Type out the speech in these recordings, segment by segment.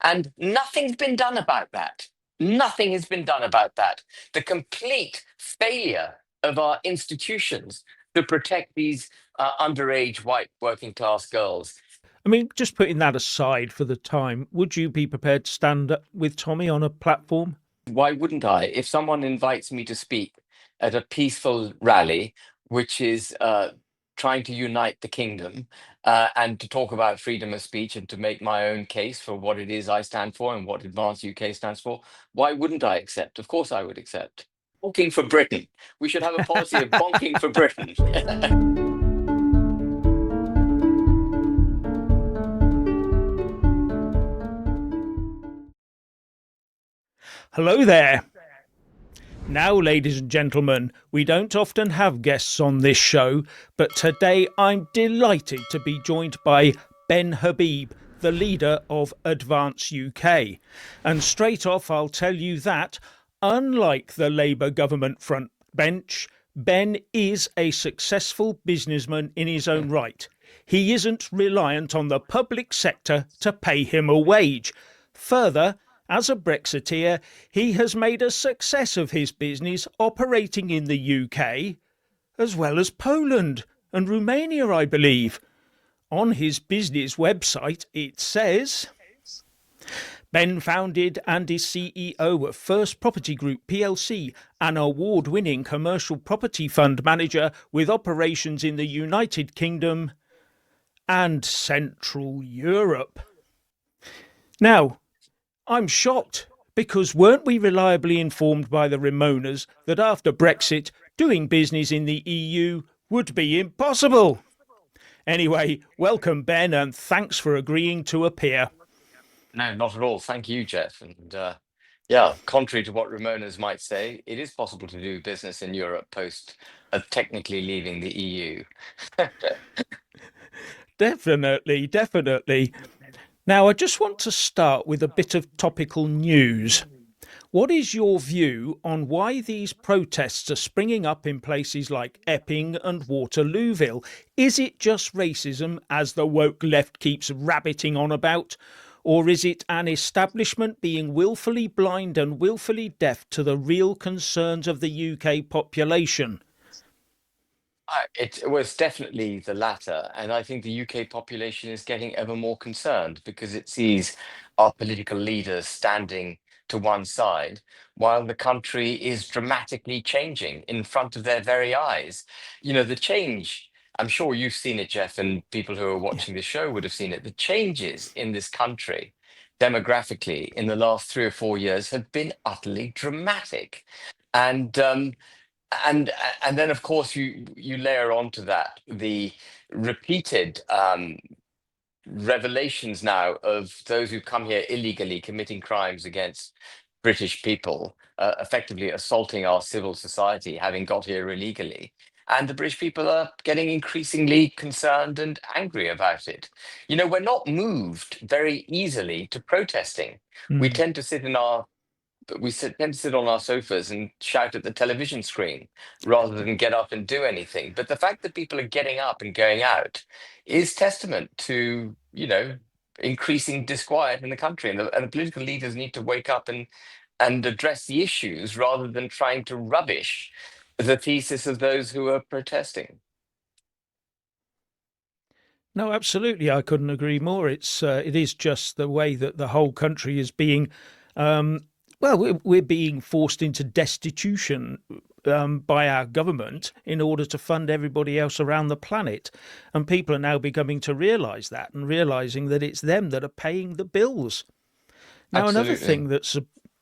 And nothing's been done about that. Nothing has been done about that. The complete failure of our institutions to protect these underage white working class girls. I mean, just putting that aside for the time, would you be prepared to stand up with Tommy on a platform? Why wouldn't I? If someone invites me to speak at a peaceful rally, which is trying to unite the kingdom and to talk about freedom of speech and to make my own case for what it is I stand for and what Advanced UK stands for, why wouldn't I accept? Of course I would accept. Bonking for Britain. We should have a policy of bonking for Britain. Hello there. Now, ladies and gentlemen, we don't often have guests on this show, but today I'm delighted to be joined by Ben Habib, the leader of Advance UK. And straight off, I'll tell you that, unlike the Labour government front bench, Ben is a successful businessman in his own right. He isn't reliant on the public sector to pay him a wage. Further, as a Brexiteer, he has made a success of his business operating in the UK, as well as Poland and Romania, I believe. On his business website, it says, Ben founded and is CEO of First Property Group plc, an award-winning commercial property fund manager with operations in the United Kingdom and Central Europe. Now, I'm shocked, because weren't we reliably informed by the Ramonas that after Brexit, doing business in the EU would be impossible? Anyway, welcome, Ben, and thanks for agreeing to appear. No, not at all. Thank you, Jeff. And yeah, contrary to what Ramonas might say, it is possible to do business in Europe post technically leaving the EU. Definitely, definitely. Now, I just want to start with a bit of topical news. What is your view on why these protests are springing up in places like Epping and Waterlooville? Is it just racism, as the woke left keeps rabbiting on about? Or is it an establishment being willfully blind and willfully deaf to the real concerns of the UK population? It was definitely the latter. And I think the UK population is getting ever more concerned because it sees our political leaders standing to one side while the country is dramatically changing in front of their very eyes. You know, the change, I'm sure you've seen it, Jeff, and people who are Yeah. watching the show would have seen it. The changes in this country demographically in the last 3 or 4 years have been utterly dramatic. And and and then of course you layer onto that the repeated revelations now of those who come here illegally committing crimes against British people, effectively assaulting our civil society, having got here illegally. And the British people are getting increasingly concerned and angry about it. You know, we're not moved very easily to protesting. We Mm. tend to sit in our tend to sit on our sofas and shout at the television screen rather than get up and do anything. But the fact that people are getting up and going out is testament to, you know, increasing disquiet in the country. And the political leaders need to wake up and address the issues rather than trying to rubbish the thesis of those who are protesting. No, absolutely. I couldn't agree more. It is just the way that the whole country is being, um, well, we're being forced into destitution by our government in order to fund everybody else around the planet, and people are now beginning to realise that and realising that it's them that are paying the bills. Now, Absolutely.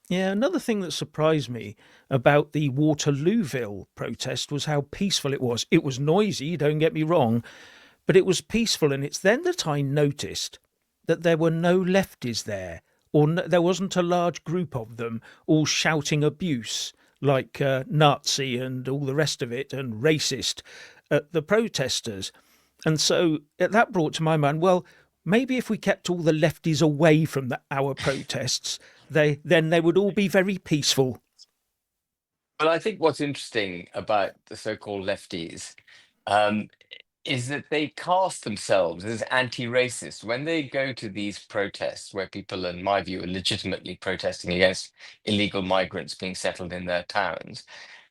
another thing that surprised me about the Waterlooville protest was how peaceful it was. It was noisy, don't get me wrong, but it was peaceful, and it's then that I noticed that there were no lefties there, or there wasn't a large group of them all shouting abuse like Nazi and all the rest of it and racist at the protesters. And so that brought to my mind, well, maybe if we kept all the lefties away from our protests, they would all be very peaceful. Well, I think what's interesting about the so-called lefties, um, is that they cast themselves as anti-racist when they go to these protests where people, in my view, are legitimately protesting against illegal migrants being settled in their towns.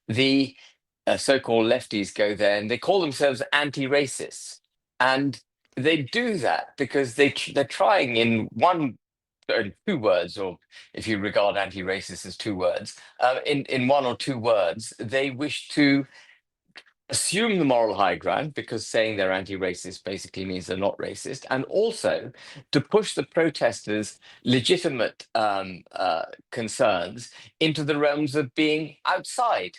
The so-called lefties go there and they call themselves anti-racists, and they do that because they're trying in one or two words, or if you regard anti-racist as two words, in one or two words, they wish to assume the moral high ground because saying they're anti-racist basically means they're not racist, and also to push the protesters' legitimate concerns into the realms of being outside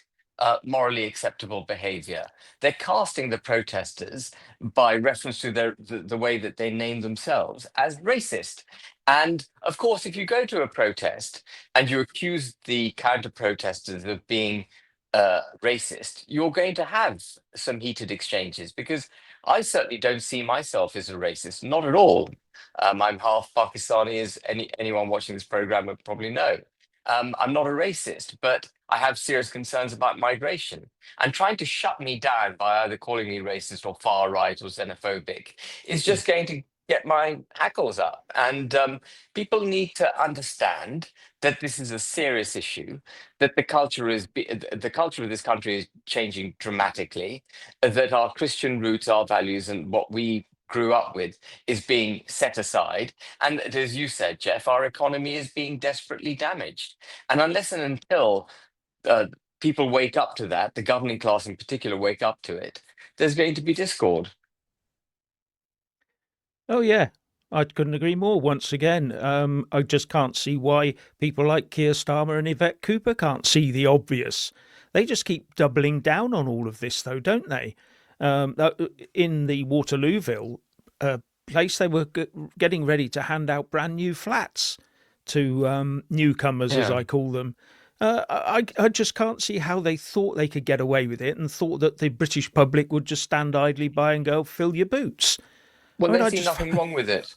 morally acceptable behavior. They're casting the protesters by reference to the way that they name themselves as racist. And of course, if you go to a protest and you accuse the counter protesters of being racist, you're going to have some heated exchanges because I certainly don't see myself as a racist, not at all. I'm half Pakistani, as anyone watching this program would probably know. I'm not a racist, but I have serious concerns about migration. And trying to shut me down by either calling me racist or far right or xenophobic is just going to get my hackles up. And people need to understand that this is a serious issue, that the culture of this country is changing dramatically, that our Christian roots, our values, and what we grew up with is being set aside, and that, as you said, Jeff, our economy is being desperately damaged. And unless and until uh, people wake up to that, the governing class in particular wake up to it, there's going to be discord. Oh yeah, I couldn't agree more. Once again, I just can't see why people like Keir Starmer and Yvette Cooper can't see the obvious. They just keep doubling down on all of this, though, don't they? In the Waterlooville place, they were getting ready to hand out brand new flats to newcomers, as Yeah. I call them. I just can't see how they thought they could get away with it and thought that the British public would just stand idly by and go, fill your boots. Well, I mean, they I see just, nothing wrong with it.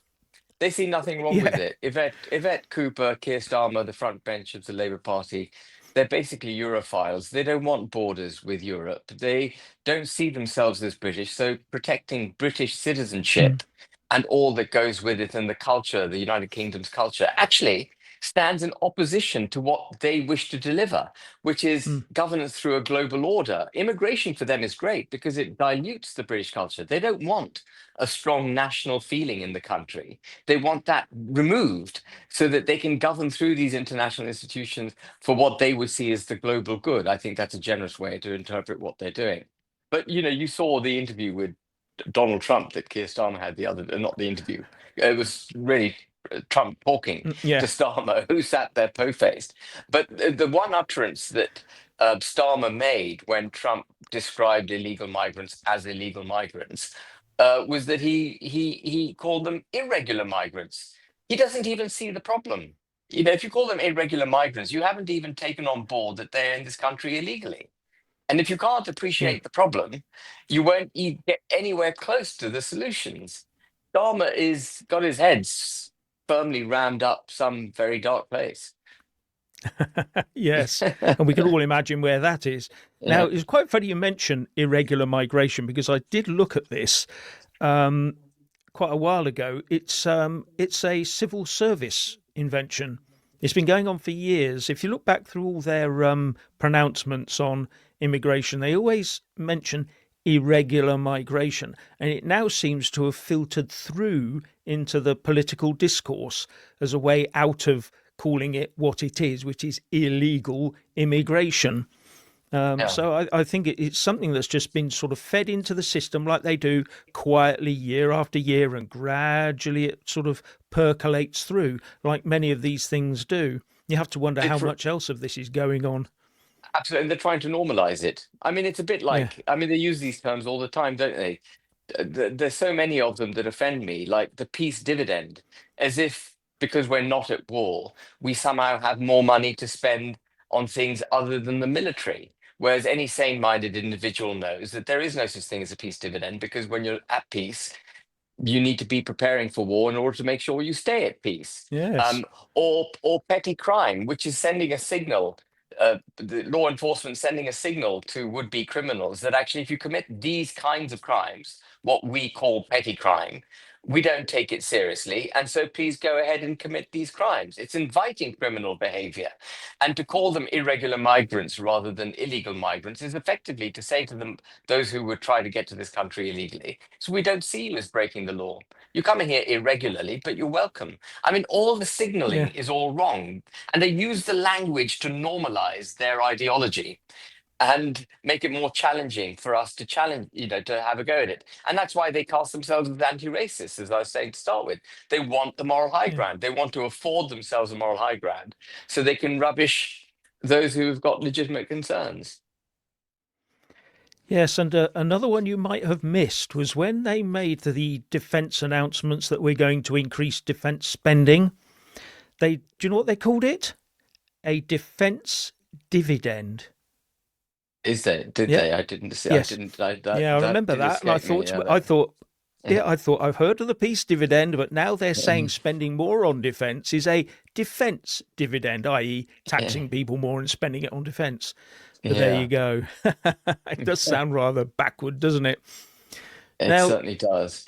They see nothing wrong with yeah, it. Yvette Cooper, Keir Starmer, the front bench of the Labour Party, they're basically Europhiles. They don't want borders with Europe. They don't see themselves as British. So protecting British mm, citizenship and all that goes with it and the culture, the United Kingdom's culture, actually stands in opposition to what they wish to deliver, which is mm, governance through a global order. Immigration for them is great because it dilutes the British culture. They don't want a strong national feeling in the country. They want that removed so that they can govern through these international institutions for what they would see as the global good. I think that's a generous way to interpret what they're doing. But you saw the interview with Donald Trump that Keir Starmer had the other, not the interview. It was really Trump talking to yeah. Starmer, who sat there po-faced. But the one utterance that Starmer made when Trump described illegal migrants as illegal migrants was that he called them irregular migrants. He doesn't even see the problem. If you call them irregular migrants, you haven't even taken on board that they're in this country illegally. And if you can't Yeah. appreciate the problem, you won't get anywhere close to the solutions. Dharma is got his head firmly rammed up some very dark place. Yes, and we can all imagine where that is. Now, Yeah, it's quite funny you mention irregular migration because I did look at this um, quite a while ago. It's a civil service invention. It's been going on for years. If you look back through all their pronouncements on immigration, they always mention irregular migration, and it now seems to have filtered through into the political discourse as a way out of calling it what it is, which is illegal immigration. yeah. So I think it's something that's just been sort of fed into the system like they do quietly year after year, and gradually it sort of percolates through like many of these things do. You have to wonder how It's much else of this is going on. absolutely, and they're trying to normalize it. I mean, it's a bit Yeah. like, I mean, they use these terms all the time, don't they? There's so many of them that offend me, like the peace dividend, as if because we're not at war, we somehow have more money to spend on things other than the military. Whereas any sane-minded individual knows that there is no such thing as a peace dividend, because when you're at peace, you need to be preparing for war in order to make sure you stay at peace. Yes. Um, or petty crime, which is sending a signal. the law enforcement sending a signal to would-be criminals that actually, if you commit these kinds of crimes, what we call petty crime, we don't take it seriously. And so please go ahead and commit these crimes. It's inviting criminal behavior. And to call them irregular migrants rather than illegal migrants is effectively to say to them, those who would try to get to this country illegally, so we don't see you as breaking the law. You're coming here irregularly, but you're welcome. I mean, all the signaling Yeah. is all wrong. And they use the language to normalize their ideology and make it more challenging for us to challenge, to have a go at it. And that's why they cast themselves as anti-racist, as I was saying to start with. They want the moral high Yeah. ground. They want to afford themselves a moral high ground so they can rubbish those who've got legitimate concerns. Yes, and another one you might have missed was when they made the defence announcements that we're going to increase defence spending. Do you know what they called it? A defence dividend. Is there? Did Yeah. they? I didn't see. I Yes. didn't. That Yeah, I that remember did that, and I escape me. thought, Yeah. I thought, Yeah. yeah, I thought I've heard of the peace dividend, but now they're saying spending more on defence is a defence dividend, i.e., Yeah. taxing people more and spending it on defence. But there you Yeah. go. It does sound rather backward, doesn't it? It Now, certainly does.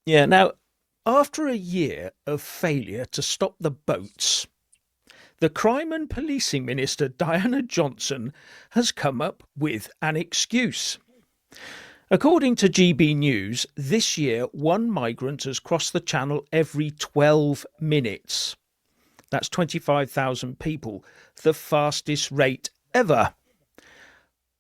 yeah, now, after a year of failure to stop the boats, the Crime and Policing Minister Diana Johnson has come up with an excuse. According to GB News, this year one migrant has crossed the channel every 12 minutes. That's 25,000 people, the fastest rate ever.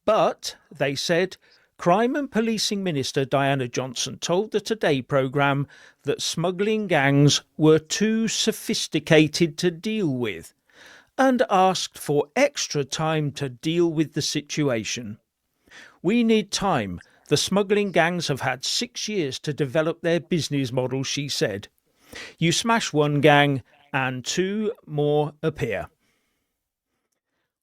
But, they said, Crime and Policing Minister Diana Johnson told the Today programme that smuggling gangs were too sophisticated to deal with and asked for extra time to deal with the situation. We need time. The smuggling gangs have had 6 years to develop their business model, she said. You smash one gang and two more appear.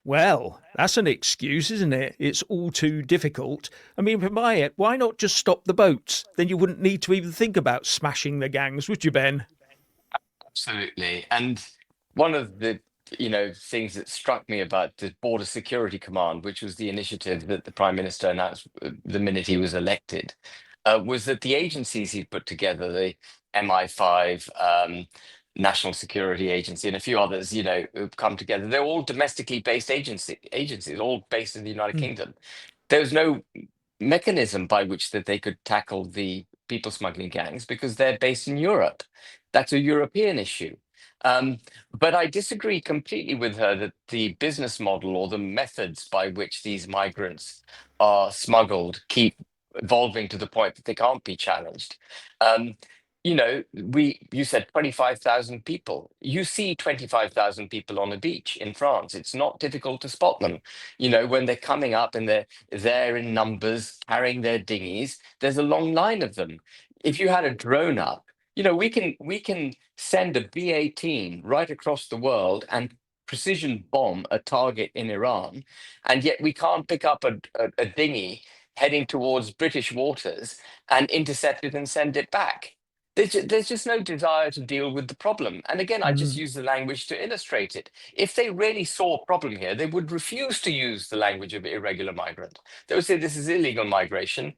Well, that's an excuse, isn't it? It's all too difficult. I mean, for my end, why not just stop the boats? Then you wouldn't need to even think about smashing the gangs, would you, Ben? Absolutely. And one of the things that struck me about the Border Security Command, which was the initiative that the Prime Minister announced the minute he was elected, was that the agencies he put together, the MI5, National Security Agency, and a few others, who've come together, they're all domestically based agencies, all based in the United Mm, Kingdom. There was no mechanism by which that they could tackle the people smuggling gangs because they're based in Europe. That's a European issue. Um, but I disagree completely with her that the business model or the methods by which these migrants are smuggled keep evolving to the point that they can't be challenged. Um, you said 25,000 people. You see 25,000 people on a beach in France. It's not difficult to spot them. When they're coming up and they're there in numbers carrying their dinghies, there's a long line of them. If you had a drone up, we can send a B-18 right across the world and precision bomb a target in Iran, and yet we can't pick up a dinghy heading towards British waters and intercept it and send it back. There's just no desire to deal with the problem. And again, I just mm, use the language to illustrate it. If they really saw a problem here, they would refuse to use the language of irregular migrant. They would say this is illegal migration.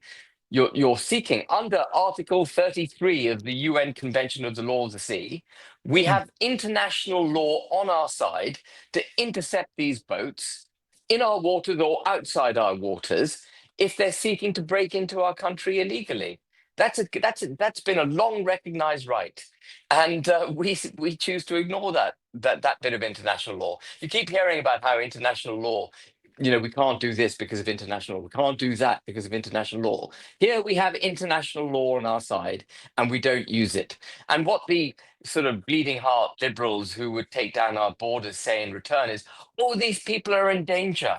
You're seeking under Article 33 of the UN Convention of the Law of the Sea. We mm. have international law on our side to intercept these boats in our waters or outside our waters if they're seeking to break into our country illegally. That's been a long recognized right, and we choose to ignore that bit of international law. You keep hearing about how international law, we can't do this because of international law, we can't do that because of international law. Here we have international law on our side, and we don't use it. And what the sort of bleeding heart liberals who would take down our borders say in return is, oh, these people are in danger.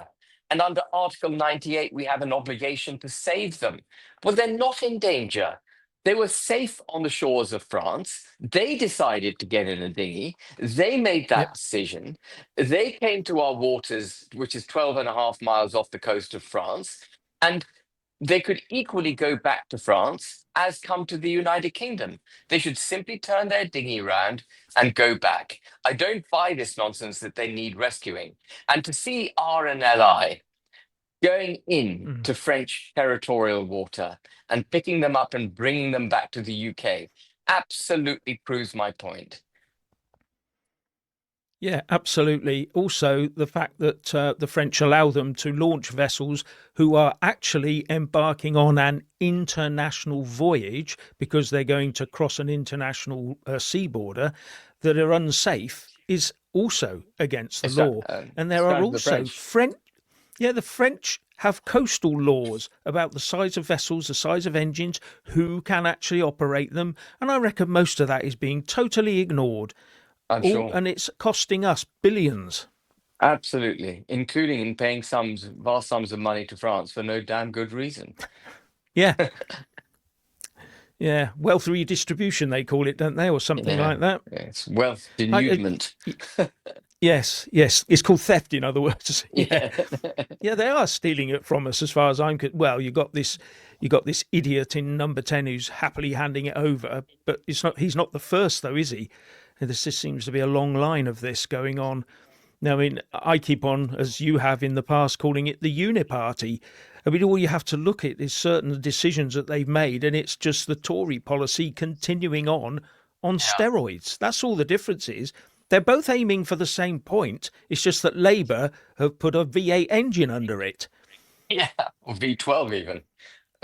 And under Article 98, we have an obligation to save them. Well, they're not in danger. They were safe on the shores of France. They decided to get in a dinghy. They made that Yep. decision. They came to our waters, which is 12 and a half miles off the coast of France. And they could equally go back to France as come to the United Kingdom. They should simply turn their dinghy round and go back. I don't buy this nonsense that they need rescuing. And to see RNLI going in Mm. to French territorial water and picking them up and bringing them back to the UK absolutely proves my point. Yeah, absolutely. Also, the fact that the French allow them to launch vessels who are actually embarking on an international voyage because they're going to cross an international sea border that are unsafe is also against the law. And there It's are down to the also French. French, yeah, the French have coastal laws about the size of vessels, the size of engines, who can actually operate them. And I reckon most of that is being totally ignored. I'm All, sure. and it's costing us billions. Absolutely, including in paying vast sums of money to France for no damn good reason. Yeah, yeah. Wealth redistribution, they call it, don't they, or something Yeah, like that? it's wealth I, denudement. yes, yes. It's called theft, in other words. Yeah, Yeah. yeah. They are stealing it from us, as far as I'm. Well, you got this idiot in number 10 who's happily handing it over, but it's not. He's not the first, though, is he? And there just seems to be a long line of this going on. Now, I mean, I keep on, as you have in the past, calling it the uniparty. I mean, all you have to look at is certain decisions that they've made, and it's just the Tory policy continuing on Yeah. steroids. That's all the difference is. They're both aiming for the same point. It's just that Labour have put a V8 engine under it. Yeah, or V12 even.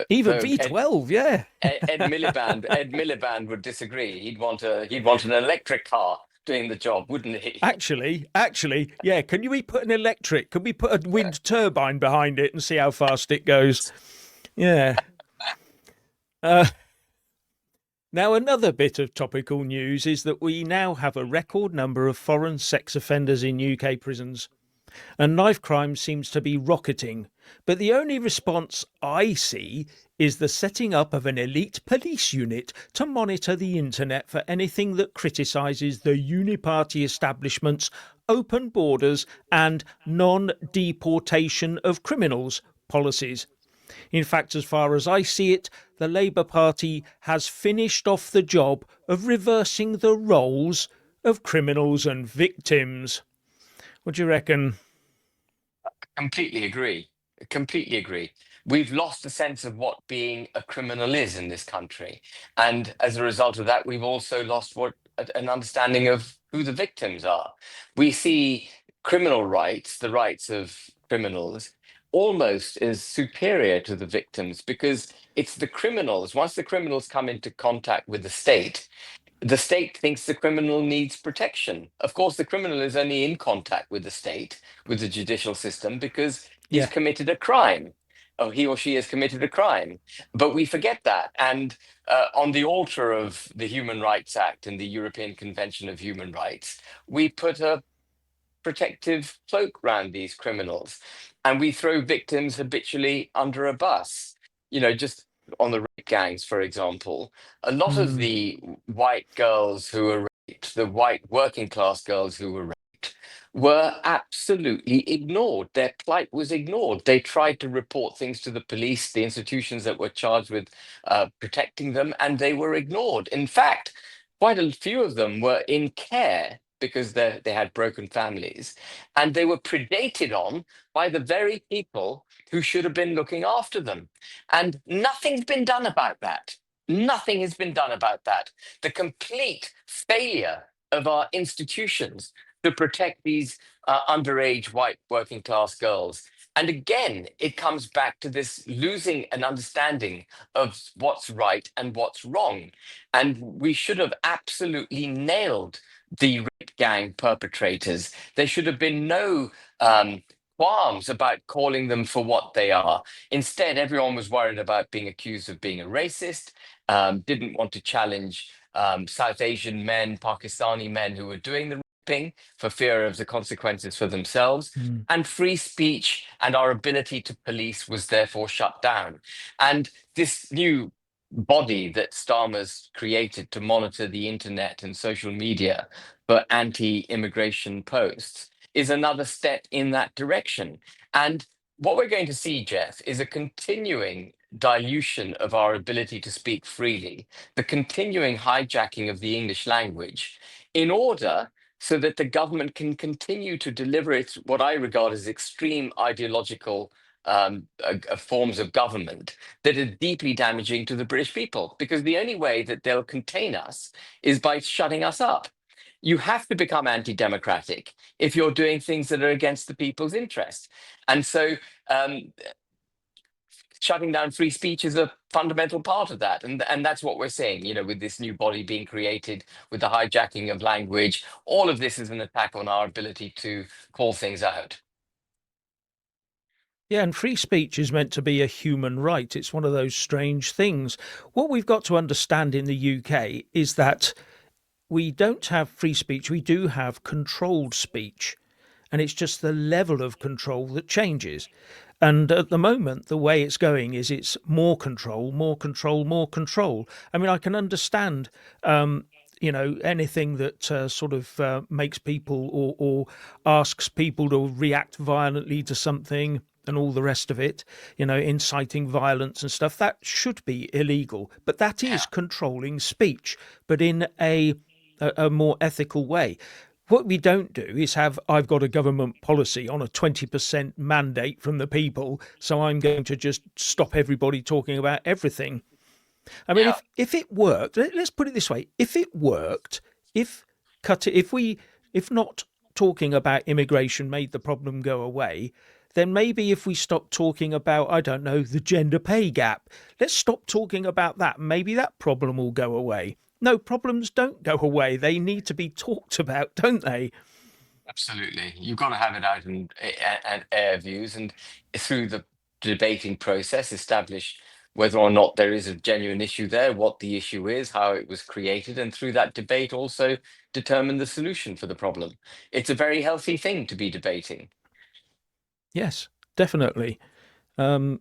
Even Though V12, yeah. Ed Miliband would disagree. He'd want an electric car doing the job, wouldn't he? Actually, yeah. Can we put an electric? Can we put a wind turbine behind it and see how fast it goes? Yeah. Uh, Now, another bit of topical news is that we now have a record number of foreign sex offenders in UK prisons, and knife crime seems to be rocketing. But the only response I see is the setting up of an elite police unit to monitor the internet for anything that criticises the uniparty establishment's open borders and non deportation of criminals policies. In fact, as far as I see it, the Labour Party has finished off the job of reversing the roles of criminals and victims. What do you reckon? Completely agree. Completely agree. We've lost the sense of what being a criminal is in this country. And as a result of that, we've also lost an understanding of who the victims are. We see criminal rights, the rights of criminals, almost as superior to the victims because it's the criminals. Once the criminals come into contact with the state thinks the criminal needs protection. Of course, the criminal is only in contact with the state, with the judicial system, because he's Yeah. committed a crime. Or he or she has committed a crime. But we forget that. And on the altar of the Human Rights Act and the European Convention of Human Rights, we put a protective cloak round these criminals. And we throw victims habitually under a bus. Just on the rape gangs, for example, a lot of Mm, the white girls who were raped, the white working class girls who were raped, were absolutely ignored. Their plight was ignored. They tried to report things to the police, the institutions that were charged with protecting them, and they were ignored. In fact, quite a few of them were in care because they had broken families, and they were predated on by the very people who should have been looking after them. And nothing's been done about that. Nothing has been done about that. The complete failure of our institutions to protect these underage white working class girls. And again, it comes back to this losing an understanding of what's right and what's wrong. And we should have absolutely nailed the rape gang perpetrators. There should have been no qualms about calling them for what they are. Instead, everyone was worried about being accused of being a racist, didn't want to challenge South Asian men, Pakistani men who were doing the raping for fear of the consequences for themselves. mm, And free speech and our ability to police was therefore shut down. And this new body that Starmer's created to monitor the internet and social media for anti-immigration posts is another step in that direction. And what we're going to see, Jeff, is a continuing dilution of our ability to speak freely, the continuing hijacking of the English language, in order so that the government can continue to deliver it, what I regard as extreme ideological forms of government that are deeply damaging to the British people. Because the only way that they'll contain us is by shutting us up. You have to become anti-democratic if you're doing things that are against the people's interest. And so um, shutting down free speech is a fundamental part of that. And that's what we're seeing, with this new body being created, with the hijacking of language. All of this is an attack on our ability to call things out. Yeah, and free speech is meant to be a human right. It's one of those strange things. What we've got to understand in the UK is that we don't have free speech, we do have controlled speech. And it's just the level of control that changes. And at the moment, the way it's going is it's more control, more control, more control. I mean, I can understand, anything that makes people or asks people to react violently to something and all the rest of it, inciting violence and stuff. That should be illegal. But that Yeah. is controlling speech, but in a more ethical way. What we don't do is have, I've got a government policy on a 20% mandate from the people, so I'm going to just stop everybody talking about everything. I mean, Yeah. if it worked, let's put it this way: if it worked, if cut it, if not talking about immigration made the problem go away, then maybe if we stop talking about, I don't know, the gender pay gap, let's stop talking about that. Maybe that problem will go away. No, problems don't go away. They need to be talked about, don't they? Absolutely. You've got to have it out and air views, and through the debating process, establish whether or not there is a genuine issue there, what the issue is, how it was created, and through that debate also determine the solution for the problem. It's a very healthy thing to be debating. Yes, definitely. And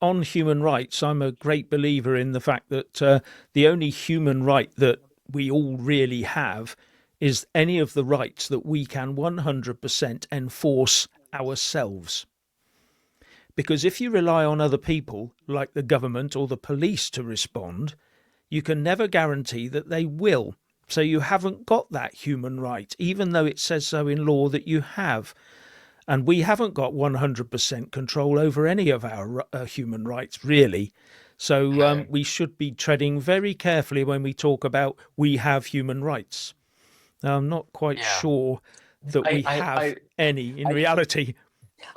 on human rights, I'm a great believer in the fact that the only human right that we all really have is any of the rights that we can 100% enforce ourselves. Because if you rely on other people, like the government or the police, to respond, you can never guarantee that they will. So you haven't got that human right, even though it says so in law that you have. And we haven't got 100% control over any of our human rights, really. So No. we should be treading very carefully when we talk about we have human rights. Now, I'm not quite Yeah. sure that I, we I, have I, any in I reality.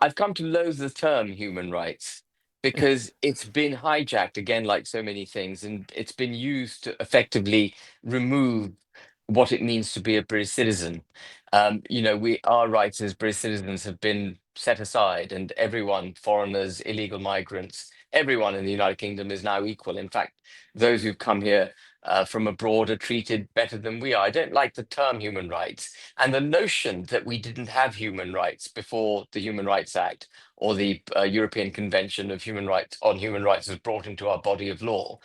I've come to loathe the term human rights because it's been hijacked again, like so many things, and it's been used to effectively remove what it means to be a British citizen. Our rights as British citizens have been set aside, and everyone, foreigners, illegal migrants, everyone in the United Kingdom is now equal. In fact, those who've come here from abroad are treated better than we are. I don't like the term human rights, and the notion that we didn't have human rights before the Human Rights Act or the European Convention of Human Rights on Human Rights was brought into our body of law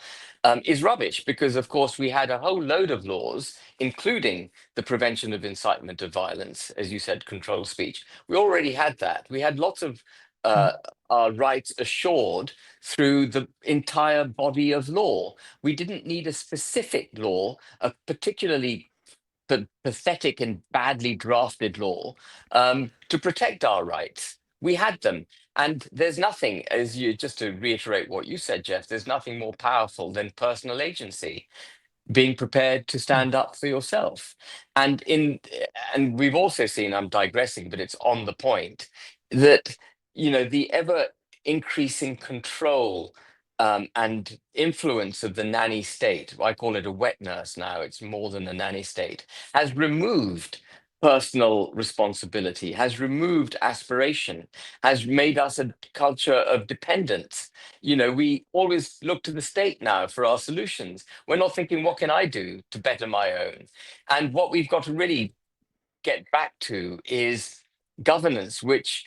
is rubbish, because, of course, we had a whole load of laws, including the prevention of incitement of violence, as you said, controlled speech. We already had that. We had lots of Mm. uh, our rights assured through the entire body of law. We didn't need a specific law, a particularly pathetic and badly drafted law to protect our rights. We had them. And there's nothing, just to reiterate what you said, Jeff, there's nothing more powerful than personal agency, being prepared to Mm. stand up for yourself. And we've also seen, I'm digressing, but it's on the point, that the ever increasing control and influence of the nanny state, I call it a wet nurse now, it's more than a nanny state, has removed personal responsibility, has removed aspiration, has made us a culture of dependence. We always look to the state now for our solutions. We're not thinking, what can I do to better my own? And what we've got to really get back to is governance, which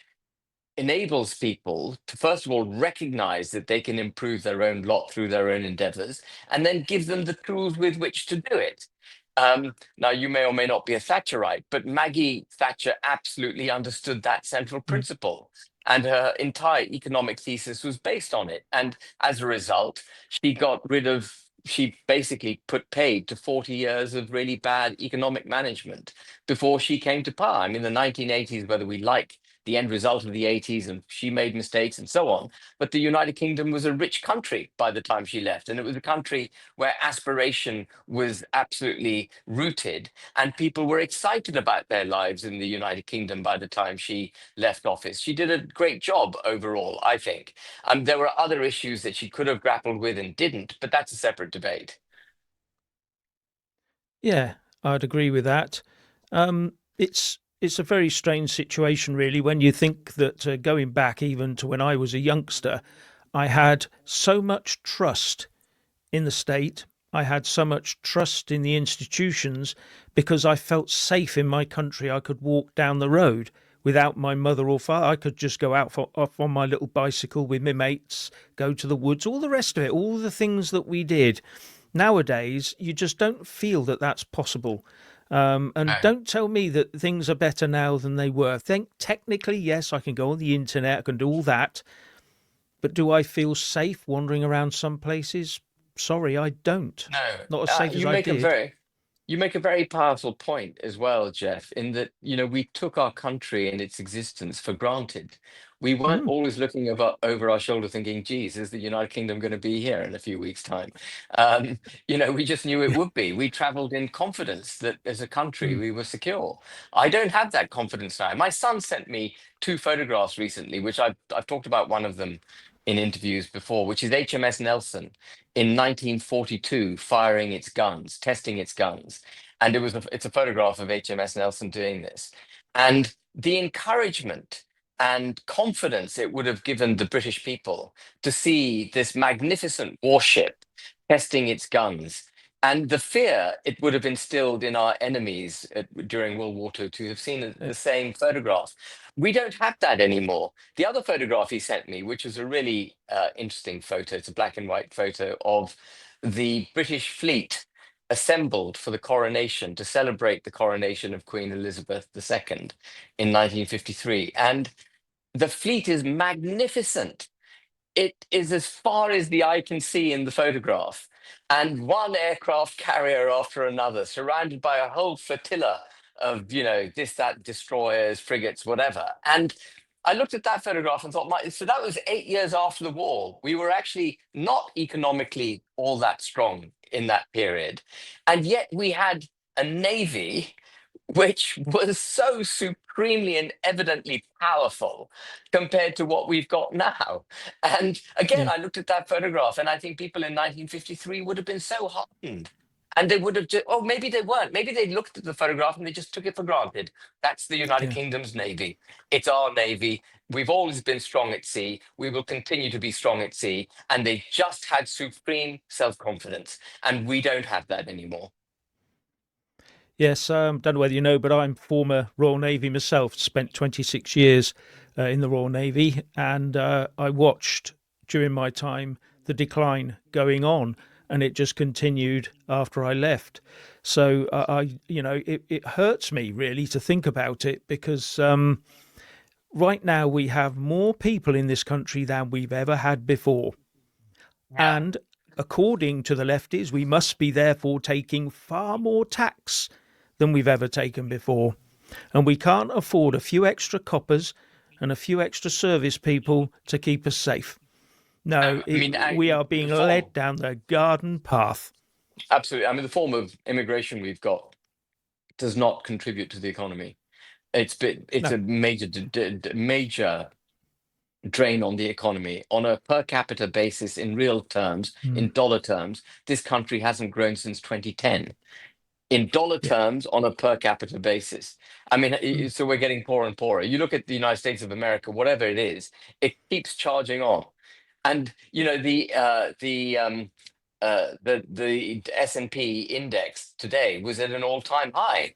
enables people to, first of all, recognize that they can improve their own lot through their own endeavors, and then give them the tools with which to do it. Now, you may or may not be a Thatcherite, but Maggie Thatcher absolutely understood that central Mm. principle. and her entire economic thesis was based on it. And as a result, she basically put paid to 40 years of really bad economic management before she came to power. I mean, the 1980s, whether we like the end result of the 80s and she made mistakes and so on, but the United Kingdom was a rich country by the time she left. And it was a country where aspiration was absolutely rooted and people were excited about their lives in the United Kingdom by the time she left office. She did a great job overall, I think. There were other issues that she could have grappled with and didn't, but that's a separate debate. Yeah, I'd agree with that. It's a very strange situation, really, when you think that going back even to when I was a youngster, I had so much trust in the state. I had so much trust in the institutions because I felt safe in my country. I could walk down the road without my mother or father. I could just go out off on my little bicycle with my mates, go to the woods, all the rest of it, all the things that we did. Nowadays, you just don't feel that that's possible. And No. don't tell me that things are better now than they were. Think technically, yes, I can go on the internet, I can do all that, but do I feel safe wandering around some places? Sorry, I don't. No, Not as safe as you I make a did. very powerful point as well, Jeff, in that, we took our country and its existence for granted. We weren't Mm, always looking over our shoulder thinking, geez, is the United Kingdom going to be here in a few weeks' time? Um, we just knew it yeah. would be. We traveled in confidence that as a country Mm, we were secure. I don't have that confidence now. My son sent me two photographs recently, which I've talked about one of them in interviews before, which is HMS Nelson in 1942 firing its guns, testing its guns. And it's a photograph of HMS Nelson doing this. And the encouragement and confidence it would have given the British people to see this magnificent warship testing its guns, and the fear it would have instilled in our enemies during World War II to have seen yeah. the same photograph. We don't have that anymore. The other photograph he sent me, which was a really interesting photo, it's a black and white photo of the British fleet assembled for the coronation to celebrate the coronation of Queen Elizabeth II in 1953. And the fleet is magnificent. It is as far as the eye can see in the photograph, and one aircraft carrier after another, surrounded by a whole flotilla of, this, that, destroyers, frigates, whatever. And I looked at that photograph and thought, so that was 8 years after the war. We were actually not economically all that strong in that period. And yet we had a navy which was so supremely and evidently powerful compared to what we've got now. And again, Yeah. I looked at that photograph and I think people in 1953 would have been so heartened. And they would have just, oh, maybe they weren't. Maybe they looked at the photograph and they just took it for granted. That's the United Yeah. Kingdom's Navy. It's our Navy. We've always been strong at sea. We will continue to be strong at sea. And they just had supreme self confidence. And we don't have that anymore. Yes, don't know whether you know, but I'm former Royal Navy myself. Spent 26 years in the Royal Navy, and I watched during my time the decline going on, and it just continued after I left. So it hurts me really to think about it because right now we have more people in this country than we've ever had before, Yeah. and according to the lefties, we must be therefore taking far more tax than we've ever taken before. And we can't afford a few extra coppers and a few extra service people to keep us safe. No, I mean, we are being the form, led down the garden path. absolutely. I mean, the form of immigration we've got does not contribute to the economy. It's No. a major drain on the economy on a per capita basis in real terms, Mm, in dollar terms. This country hasn't grown since 2010. In dollar yeah. terms, on a per capita basis. I mean, Mm, so we're getting poorer and poorer. You look at the United States of America, whatever it is, it keeps charging on. And the S&P index today was at an all-time high.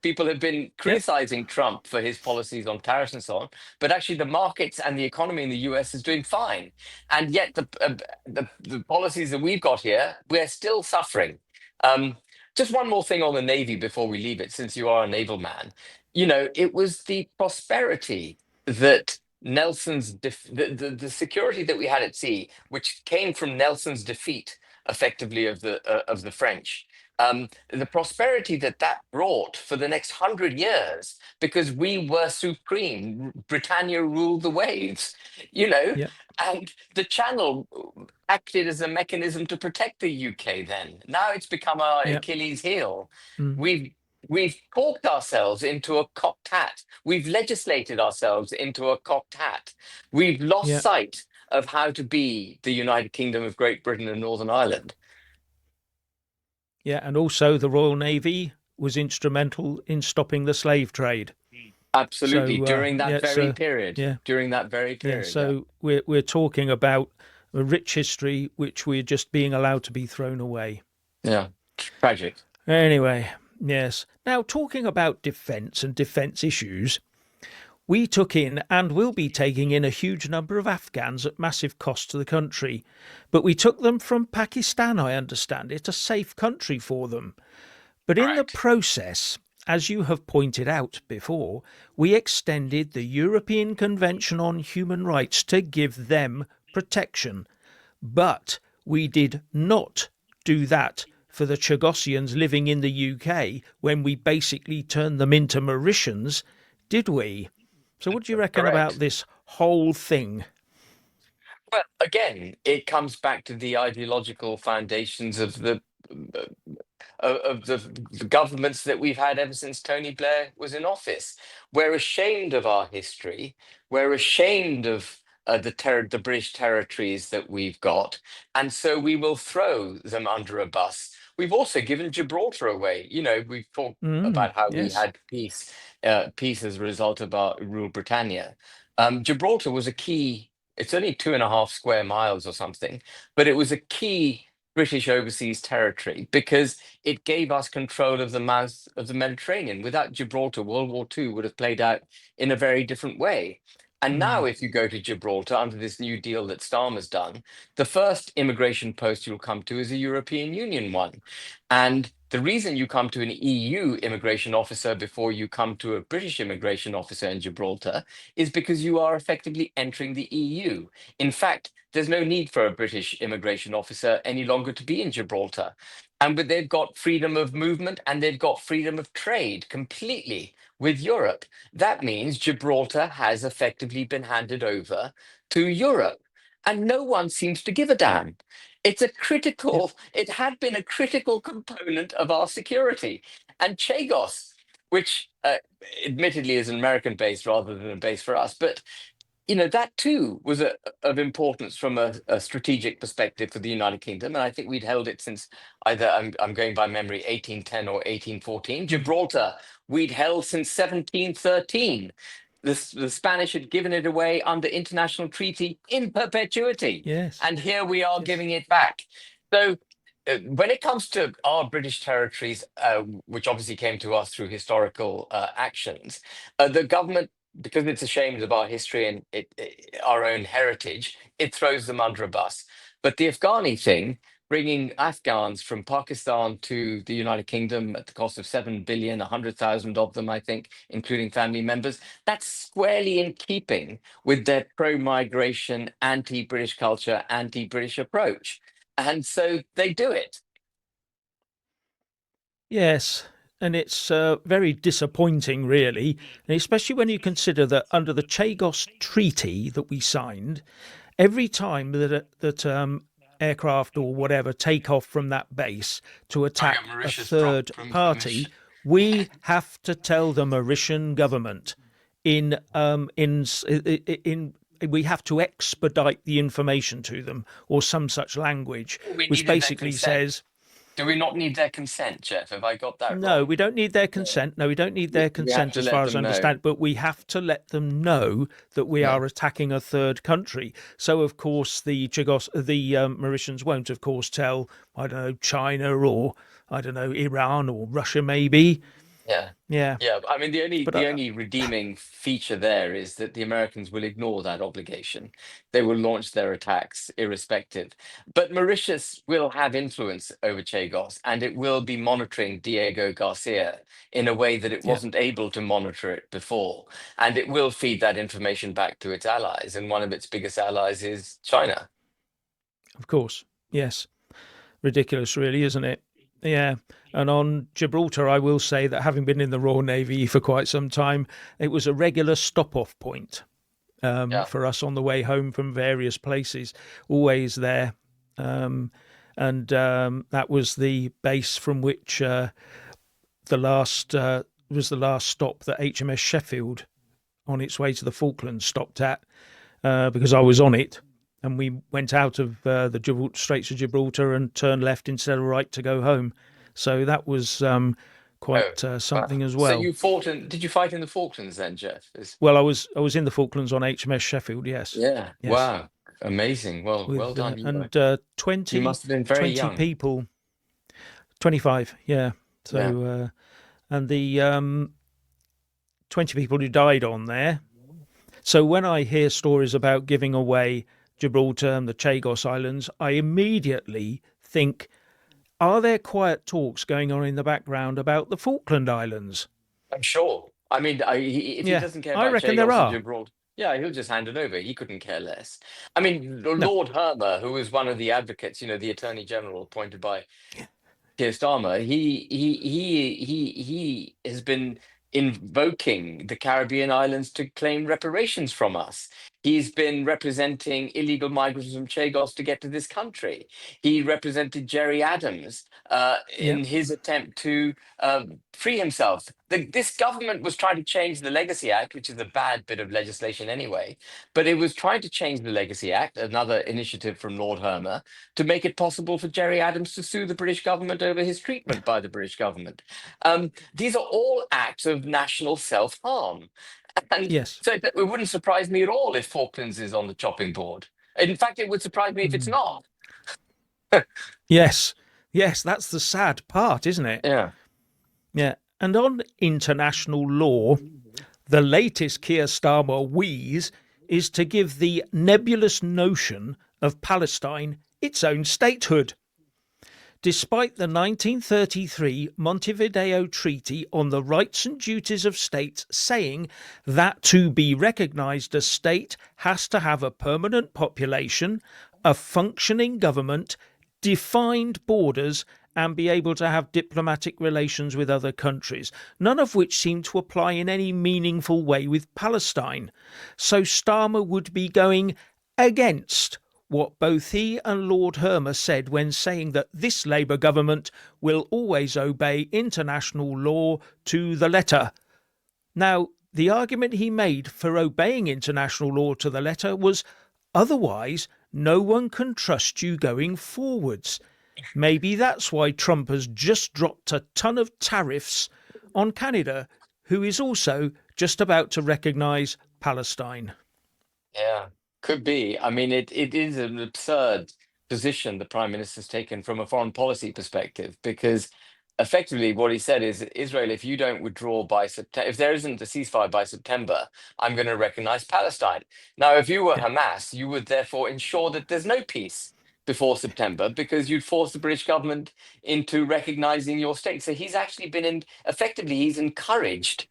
People have been yeah. criticizing Trump for his policies on tariffs and so on, but actually the markets and the economy in the US is doing fine. And yet the policies that we've got here, we're still suffering. Um, just one more thing on the Navy before we leave it, since you are a naval man. It was the prosperity that the security that we had at sea, which came from Nelson's defeat, effectively of the French, the prosperity that that brought for the next 100 years, because we were supreme. Britannia ruled the waves, you know, Yeah. and the Channel acted as a mechanism to protect the UK. Then now it's become our Yeah. Achilles heel. Mm, We've talked ourselves into a cocked hat. We've legislated ourselves into a cocked hat. We've lost yeah. sight of how to be the United Kingdom of Great Britain and Northern Ireland. Yeah. And also, the Royal Navy was instrumental in stopping the slave trade. Absolutely. So, During that yeah. very So, period. yeah. During that very Yeah. period. Yeah. So we're talking about a rich history which we're just being allowed to be thrown away. Yeah. Tragic. Anyway, yes. Now, talking about defence and defence issues, we took in and will be taking in a huge number of Afghans at massive cost to the country. But we took them from Pakistan, I understand it, a safe country for them. But in the Correct. process, as you have pointed out before, we extended the European Convention on Human Rights to give them protection. But we did not do that for the Chagossians living in the UK when we basically turned them into Mauritians, did we? So, what do you reckon about Correct. this whole thing? Well, again, it comes back to the ideological foundations of the governments that we've had ever since Tony Blair was in office. We're ashamed of our history. We're ashamed of the British territories that we've got, and so we will throw them under a bus. We've also given Gibraltar away. You know, we've talked about how we Yes. had peace as a result of our rule Britannia. Gibraltar was a key. It's only 2.5 square miles or something, but it was a key British overseas territory because it gave us control of the mouth of the Mediterranean. Without Gibraltar, World War II would have played out in a very different way. And now, Mm, if you go to Gibraltar under this new deal that Starmer's done, the first immigration post you'll come to is a European Union one. And the reason you come to an EU immigration officer before you come to a British immigration officer in Gibraltar is because you are effectively entering the EU. In fact, there's no need for a British immigration officer any longer to be in Gibraltar. And but they've got freedom of movement and they've got freedom of trade completely with Europe. That means Gibraltar has effectively been handed over to Europe. And no one seems to give a damn. yeah. It had been a critical component of our security. And Chagos, which admittedly is an American base rather than a base for us, but that too was of importance from a strategic perspective for the United Kingdom, and I think we'd held it since either I'm going by memory 1810 or 1814. Mm, Gibraltar we'd held since 1713. The Spanish had given it away under international treaty in perpetuity, yes. and here we are Yes. giving it back. So. When it comes to our British territories, which obviously came to us through historical actions, the government, because it's ashamed of our history and our own heritage, it throws them under a bus. But the Afghani thing, bringing Afghans from Pakistan to the United Kingdom at the cost of 7 billion, 100,000 of them, I think, including family members, that's squarely in keeping with their pro-migration, anti-British culture, anti-British approach. And so they do it. Yes. And it's very disappointing, really, and especially when you consider that under the Chagos Treaty that we signed, every time that aircraft or whatever take off from that base to Oh yeah, attack a Mauritius third from party, we have to tell the Mauritian government in we have to expedite the information to them or some such language, we which needed their basically consent. says Do we not need their consent, Jeff? Have I got that no, wrong? we don't need their No. consent. No, we don't need their We have consent to as let far as them I know. understand, but we have to let them know that we Yeah. are attacking a third country. So, of course, the Mauritians won't, of course, tell, I don't know, China or, I don't know, Iran or Russia, maybe. Yeah. Yeah, Yeah. I mean, but the only redeeming feature there is that the Americans will ignore that obligation. They will launch their attacks irrespective. But Mauritius will have influence over Chagos, and it will be monitoring Diego Garcia in a way that it yeah, wasn't able to monitor it before. And it will feed that information back to its allies. And one of its biggest allies is China. of course. Yes, ridiculous, really, isn't it? Yeah. And on Gibraltar, I will say that having been in the Royal Navy for quite some time, it was a regular stop off point Yeah. for us on the way home from various places, always there. Um, and that was the base from which the last was the last stop that HMS Sheffield on its way to the Falklands stopped at, because I was on it. And we went out of the Straits of Gibraltar and turned left instead of right to go home. So that was Oh, quite wow. something as So well. you fought in, did you fight in the Falklands then, Jeff? Well, I was in the Falklands on HMS Sheffield. Yes, Yeah. yes, Wow. Amazing. Well, well with done. and You 20, must have been very 20 young. people, 25. Yeah. Yeah. So and the 20 people who died on there. So when I hear stories about giving away Gibraltar and the Chagos Islands, I immediately think, are there quiet talks going on in the background about the Falkland Islands? I'm sure. I mean, if he Yeah, doesn't care I about reckon there Chagos and are. Gibraltar, yeah, he'll just hand it over. He couldn't care less. I mean, No. Lord Hermer, who was one of the advocates, the Attorney General appointed by Keir Starmer, he has been invoking the Caribbean islands to claim reparations from us. He's been representing illegal migrants from Chagos to get to this country. He represented Jerry Adams Yeah. in his attempt to free himself. This government was trying to change the Legacy Act, which is a bad bit of legislation anyway, but it was trying to change the Legacy Act, another initiative from Lord Hermer, to make it possible for Jerry Adams to sue the British government over his treatment by the British government. These are all acts of national self harm. And Yes. so it wouldn't surprise me at all if Falklands is on the chopping board. In fact, it would surprise me if it's Mm. not. Yes. Yes, that's the sad part, isn't it? Yeah. Yeah. And on international law, the latest Keir Starmer wheeze is to give the nebulous notion of Palestine its own statehood. Despite the 1933 Montevideo Treaty on the Rights and Duties of States saying that to be recognised a state has to have a permanent population, a functioning government, defined borders, and be able to have diplomatic relations with other countries, none of which seem to apply in any meaningful way with Palestine. So Starmer would be going against what both he and Lord Hermer said when saying that this Labour government will always obey international law to the letter. Now, the argument he made for obeying international law to the letter was otherwise no one can trust you going forwards. Maybe that's why Trump has just dropped a ton of tariffs on Canada, who is also just about to recognise Palestine. Yeah, could be. I mean, it is an absurd position the prime minister's taken from a foreign policy perspective, because effectively what he said is, Israel, if you don't withdraw by September, if there isn't a ceasefire by September, I'm going to recognize Palestine. Now, if you were Yeah, Hamas, you would therefore ensure that there's no peace before September, because you'd force the British government into recognizing your state. So he's actually been effectively, he's encouraged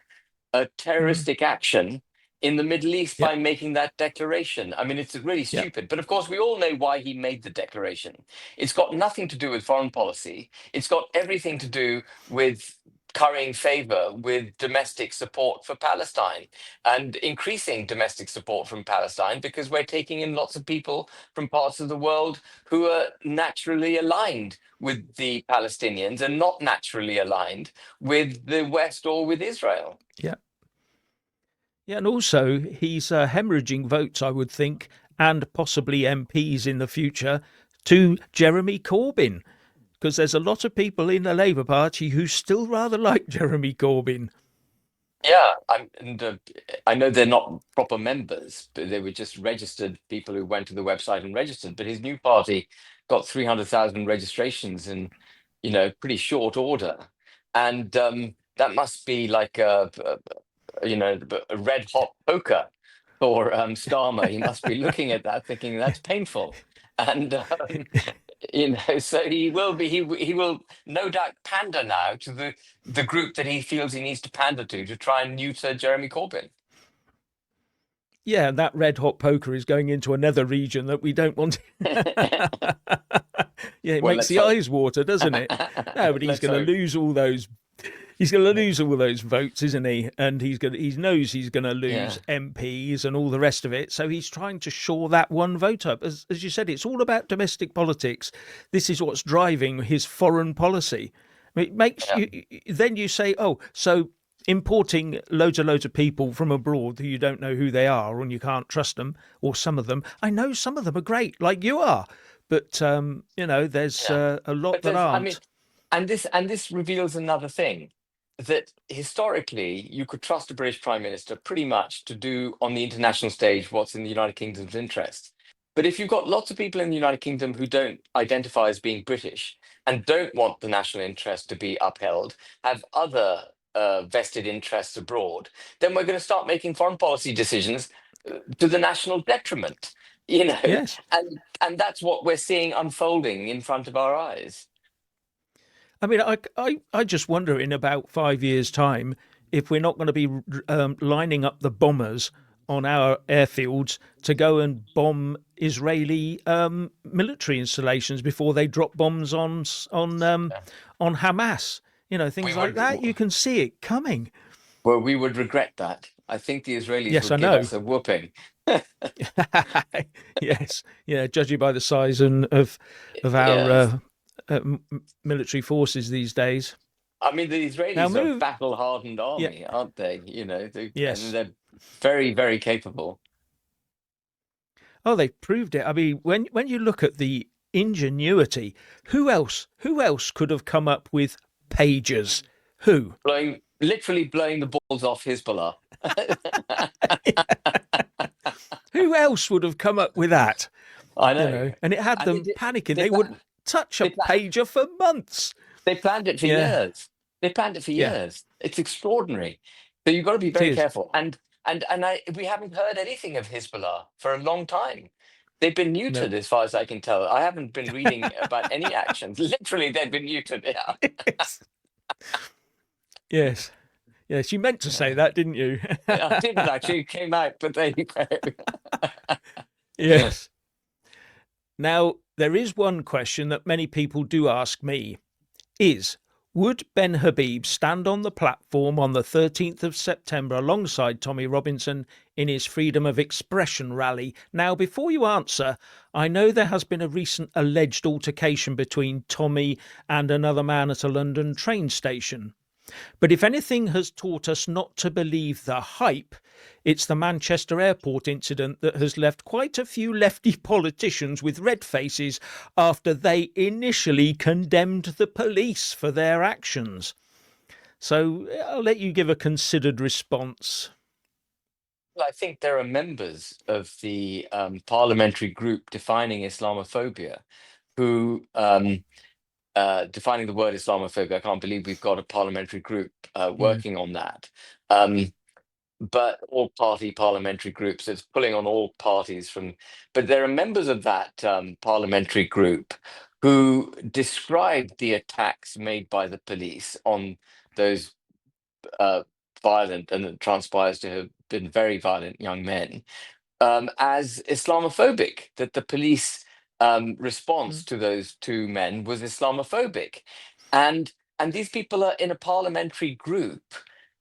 a mm, terroristic action in the Middle East yeah, by making that declaration. I mean, it's really yeah, stupid. But of course, we all know why he made the declaration. It's got nothing to do with foreign policy, it's got everything to do with currying favor with domestic support for Palestine and increasing domestic support from Palestine, because we're taking in lots of people from parts of the world who are naturally aligned with the Palestinians and not naturally aligned with the West or with Israel. yeah. Yeah, and also he's hemorrhaging votes, I would think, and possibly MPs in the future to Jeremy Corbyn, because there's a lot of people in the Labour Party who still rather like Jeremy Corbyn. Yeah, I know they're not proper members, but they were just registered people who went to the website and registered. But his new party got 300,000 registrations in, pretty short order. And that must be like a red hot poker for Starmer. He must be looking at that, thinking that's painful, and so he will no doubt pander now to the group that he feels he needs to pander to try and neuter Jeremy Corbyn. Yeah, that red hot poker is going into another region that we don't want. Yeah, it Well, makes let's the hope. eyes water, doesn't it? No, but he's Let's going to hope. lose all those. He's going to lose all those votes, isn't he? And he knows he's going to lose Yeah, MPs and all the rest of it. So he's trying to shore that one vote up. As you said, it's all about domestic politics. This is what's driving his foreign policy. I mean, it makes yeah, you. Then you say, oh, so importing loads of people from abroad who you don't know who they are and you can't trust them, or some of them. I know some of them are great, like you are, but there's yeah. a lot But that there's, I mean, aren't. and this reveals another thing that historically you could trust a British Prime Minister pretty much to do on the international stage what's in the United Kingdom's interest. But if you've got lots of people in the United Kingdom who don't identify as being British and don't want the national interest to be upheld, have other vested interests abroad, then we're going to start making foreign policy decisions to the national detriment, Yes. and that's what we're seeing unfolding in front of our eyes. I mean, I just wonder in about 5 years' time if we're not going to be lining up the bombers on our airfields to go and bomb Israeli military installations before they drop bombs Yeah. on Hamas. We Things like would, that. You can see it coming. well, we would regret that. I think the Israelis Yes, would I give know. us a whooping. Yes, yeah. Judging by the size of our Yes. military forces these days. I mean, the Now Israelis are a move. battle-hardened Yeah. army, aren't they? And Yes. they're very, very capable. Oh, they've proved it. I mean, when you look at the ingenuity, who else could have come up with pages? Who? Literally blowing the balls off Hezbollah. Who else would have come up with that? I know. And it had And them panicking. they They wouldn't planned. touch a They planned. pager for months. They planned it for Yeah, years. They planned it for yeah, years. It's extraordinary. So you've got to be it very is. careful. We haven't heard anything of Hezbollah for a long time. They've been No. neutered, as far as I can tell. I haven't been reading about any actions. Literally, they've been neutered. Yeah. Yes, yes, yes. You meant to say that, didn't you? I didn't actually. It came out, but there you go. Yes. Now, there is one question that many people do ask me is would Ben Habib stand on the platform on the 13th of September alongside Tommy Robinson in his freedom of expression rally? Now, before you answer, I know there has been a recent alleged altercation between Tommy and another man at a London train station. But if anything has taught us not to believe the hype, it's the Manchester airport incident that has left quite a few lefty politicians with red faces after they initially condemned the police for their actions. So I'll let you give a considered response. Well, I think there are members of the parliamentary group defining Islamophobia who defining the word Islamophobia. I can't believe we've got a parliamentary group Mm, working on that. Um, but all party parliamentary groups, it's pulling on all parties from. But there are members of that parliamentary group who described the attacks made by the police on those uh, violent, and it transpires to have been very violent young men, as Islamophobic, that the police response mm, to those two men was Islamophobic. And these people are in a parliamentary group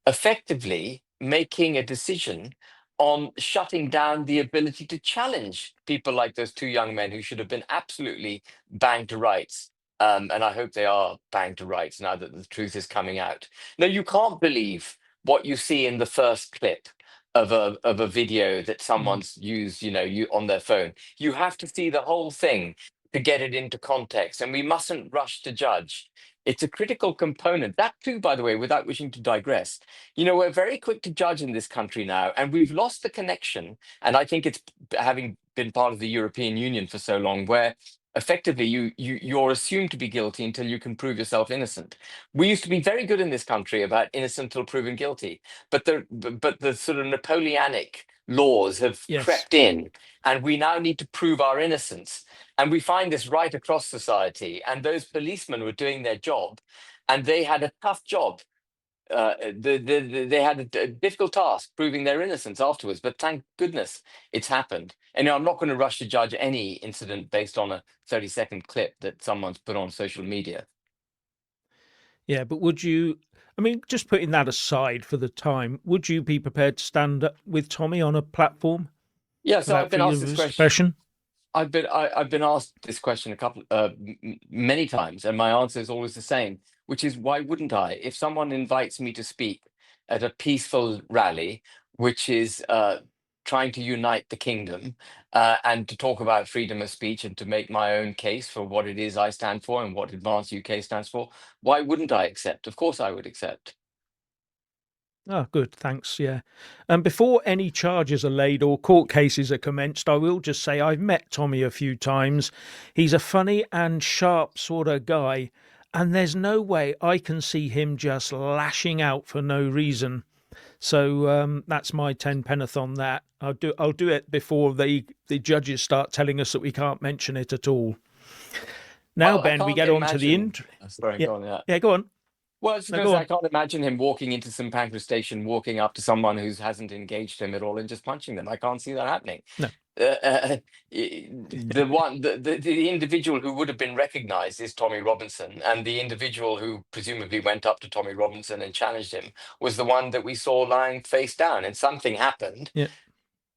effectively making a decision on shutting down the ability to challenge people like those two young men who should have been absolutely banged to rights. And I hope they are banged to rights now that the truth is coming out. No, you can't believe what you see in the first clip of a video that mm, someone's used, you on their phone. You have to see the whole thing to get it into context, and we mustn't rush to judge. It's a critical component. That too, by the way, without wishing to digress, we're very quick to judge in this country now, and we've lost the connection. And I think it's having been part of the European Union for so long, where effectively you're assumed to be guilty until you can prove yourself innocent. We used to be very good in this country about innocent till proven guilty, but the sort of Napoleonic laws have Yes. crept in, and we now need to prove our innocence. And we find this right across society. And those policemen were doing their job, and they had a tough job. They had a difficult task proving their innocence afterwards, but thank goodness it's happened. And I'm not going to rush to judge any incident based on a 30-second clip that someone's put on social media. Yeah, but would you? I mean, just putting that aside for the time, would you be prepared to stand up with Tommy on a platform Yeah, so I've about been asked freedom this of question. expression? I've been asked this question many times, and my answer is always the same, which is why wouldn't I? If someone invites me to speak at a peaceful rally, which is trying to unite the kingdom, and to talk about freedom of speech and to make my own case for what it is I stand for and what Advanced UK stands for, why wouldn't I accept? Of course, I would accept. Oh, good, thanks. Yeah. And before any charges are laid or court cases are commenced, I will just say I've met Tommy a few times. He's a funny and sharp sort of guy, and there's no way I can see him just lashing out for no reason. So that's my 10 penneth on that. I'll do it before the judges start telling us that we can't mention it at all. Now, Well, I Ben, we can't get on to the imagine. int. Sorry, Yeah, go on. Yeah. yeah. Go on. Well, I was just No, going to go say, I on. can't imagine him walking into St Pancras Station, walking up to someone who hasn't engaged him at all and just punching them. I can't see that happening. No. The individual who would have been recognized is Tommy Robinson, and the individual who presumably went up to Tommy Robinson and challenged him was the one that we saw lying face down. And something happened, Yeah,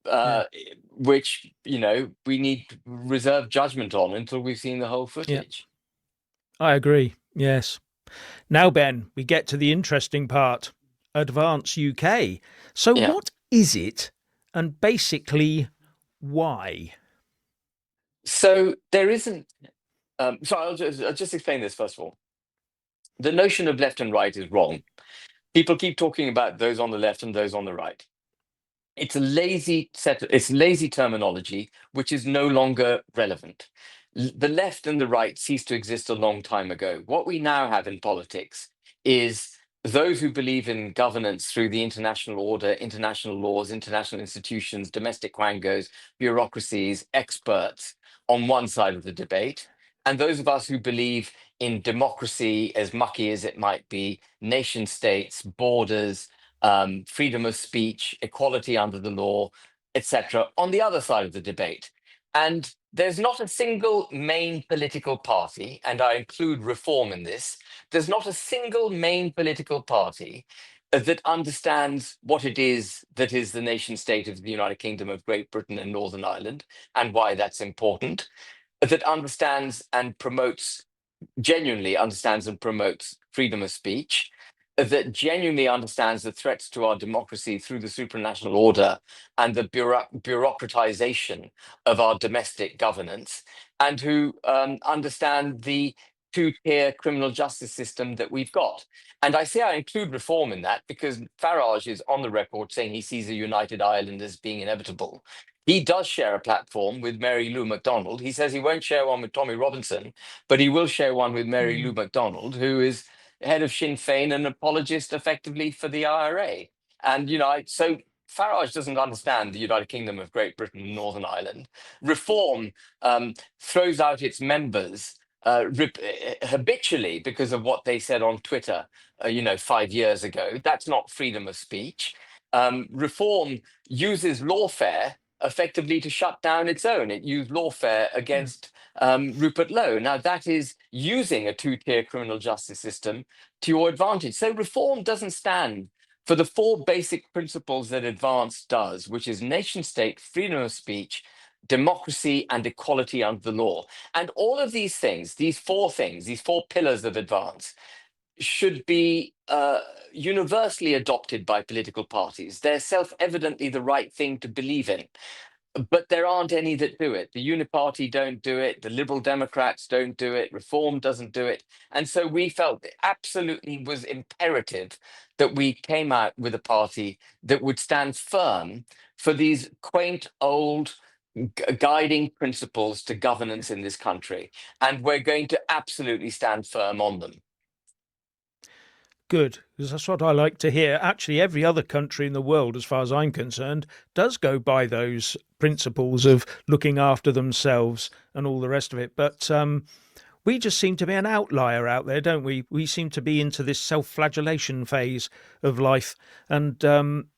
yeah, uh, which, we need to reserve judgment on until we've seen the whole yeah. footage. I agree. Yes. Now, Ben, we get to the interesting part. Advance UK. So, Yeah. what is it, and basically why? So there isn't. So I'll just explain this first of all. The notion of left and right is wrong. People keep talking about those on the left and those on the right. It's lazy terminology, which is no longer relevant. The left and the right ceased to exist a long time ago. What we now have in politics is those who believe in governance through the international order, international laws, international institutions, domestic quangos, bureaucracies, experts on one side of the debate, and those of us who believe in democracy, as mucky as it might be, nation states, borders, freedom of speech, equality under the law, etc., on the other side of the debate. And there's not a single main political party, and I include reform in this, there's not a single main political party that understands what it is that is the nation state of the United Kingdom of Great Britain and Northern Ireland and why that's important, that understands and promotes genuinely understands and promotes freedom of speech, that genuinely understands the threats to our democracy through the supranational order and the bureaucratization of our domestic governance, and who understand the two-tier criminal justice system that we've got. And I say I include reform in that because Farage is on the record saying he sees a united Ireland as being inevitable. He does share a platform with Mary Lou McDonald. He says he won't share one with Tommy Robinson, but he will share one with Mary Lou Mm, McDonald, who is head of Sinn Féin and apologist effectively for the IRA. And, so Farage doesn't understand the United Kingdom of Great Britain and Northern Ireland. Reform throws out its members habitually because of what they said on Twitter, 5 years ago. That's not freedom of speech. Reform uses lawfare effectively to shut down its own. It used lawfare mm, against Rupert Lowe. Now, that is using a two-tier criminal justice system to your advantage. So reform doesn't stand for the four basic principles that Advance does, which is nation state, freedom of speech, democracy, and equality under the law. And all of these things, these four things, these four pillars of Advance, should be universally adopted by political parties. They're self-evidently the right thing to believe in, but there aren't any that do it. The Uniparty don't do it. The Liberal Democrats don't do it. Reform doesn't do it. And so we felt it absolutely was imperative that we came out with a party that would stand firm for these quaint old guiding principles to governance in this country, and we're going to absolutely stand firm on them. Good, because that's what I like to hear. Actually, every other country in the world, as far as I'm concerned, does go by those principles of looking after themselves and all the rest of it. But we just seem to be an outlier out there, don't we? We seem to be into this self-flagellation phase of life, and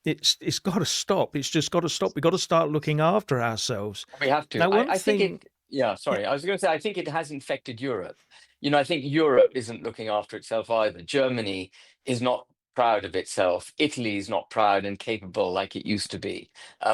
it's got to stop. It's just got to stop. We've got to start looking after ourselves. We have to. Now, one I think thing, it, yeah, yeah, sorry. I was going to say, I think it has infected Europe. I think Europe isn't looking after itself either. Germany is not proud of itself. Italy is not proud and capable like it used to be.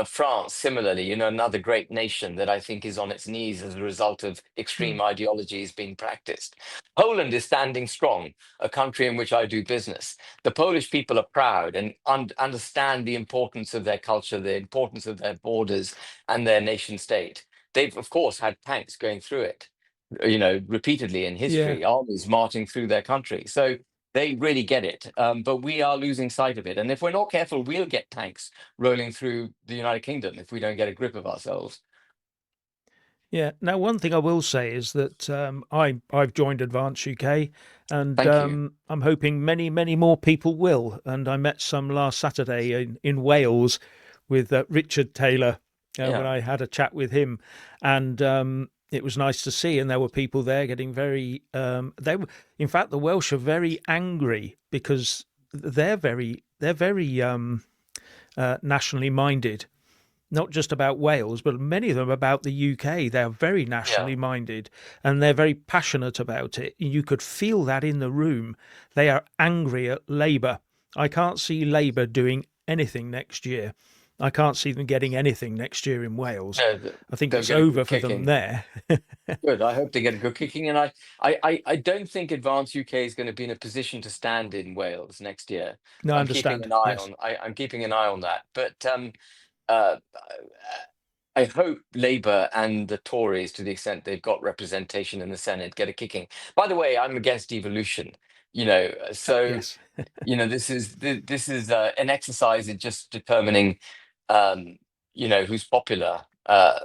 France, similarly, another great nation that I think is on its knees as a result of extreme mm, ideologies being practiced. Poland is standing strong, a country in which I do business. The Polish people are proud and understand the importance of their culture, the importance of their borders and their nation state. They've, of course, had tanks going through it, repeatedly in yeah. history, armies marching through their country. So they really get it. But we are losing sight of it. And if we're not careful, we'll get tanks rolling through the United Kingdom if we don't get a grip of ourselves. Yeah. Now, one thing I will say is that I've joined Advance UK, and Thank you. I'm hoping many more people will. And I met some last Saturday in Wales with Richard Taylor when Yeah. I had a chat with him, and it was nice to see. And there were people there getting very. They were, in fact, the Welsh are very angry because they're very nationally minded, not just about Wales, but many of them about the UK. They're very Yeah. nationally minded and they're very passionate about it. You could feel that in the room. They are angry at Labour. I can't see Labour doing anything next year. I can't see them getting anything next year in Wales. No, I think they'll it's get a over good for them kicking. there. Good. I hope they get a good kicking. And I don't think Advance UK is going to be in a position to stand in Wales next year. No, I I'm keeping understand. an eye Yes. on. I'm keeping an eye on that. But uh, I hope Labour and the Tories, to the extent they've got representation in the Senate, get a kicking. By the way, I'm against devolution. So Yes. this is an exercise in just determining, um, who's popular. I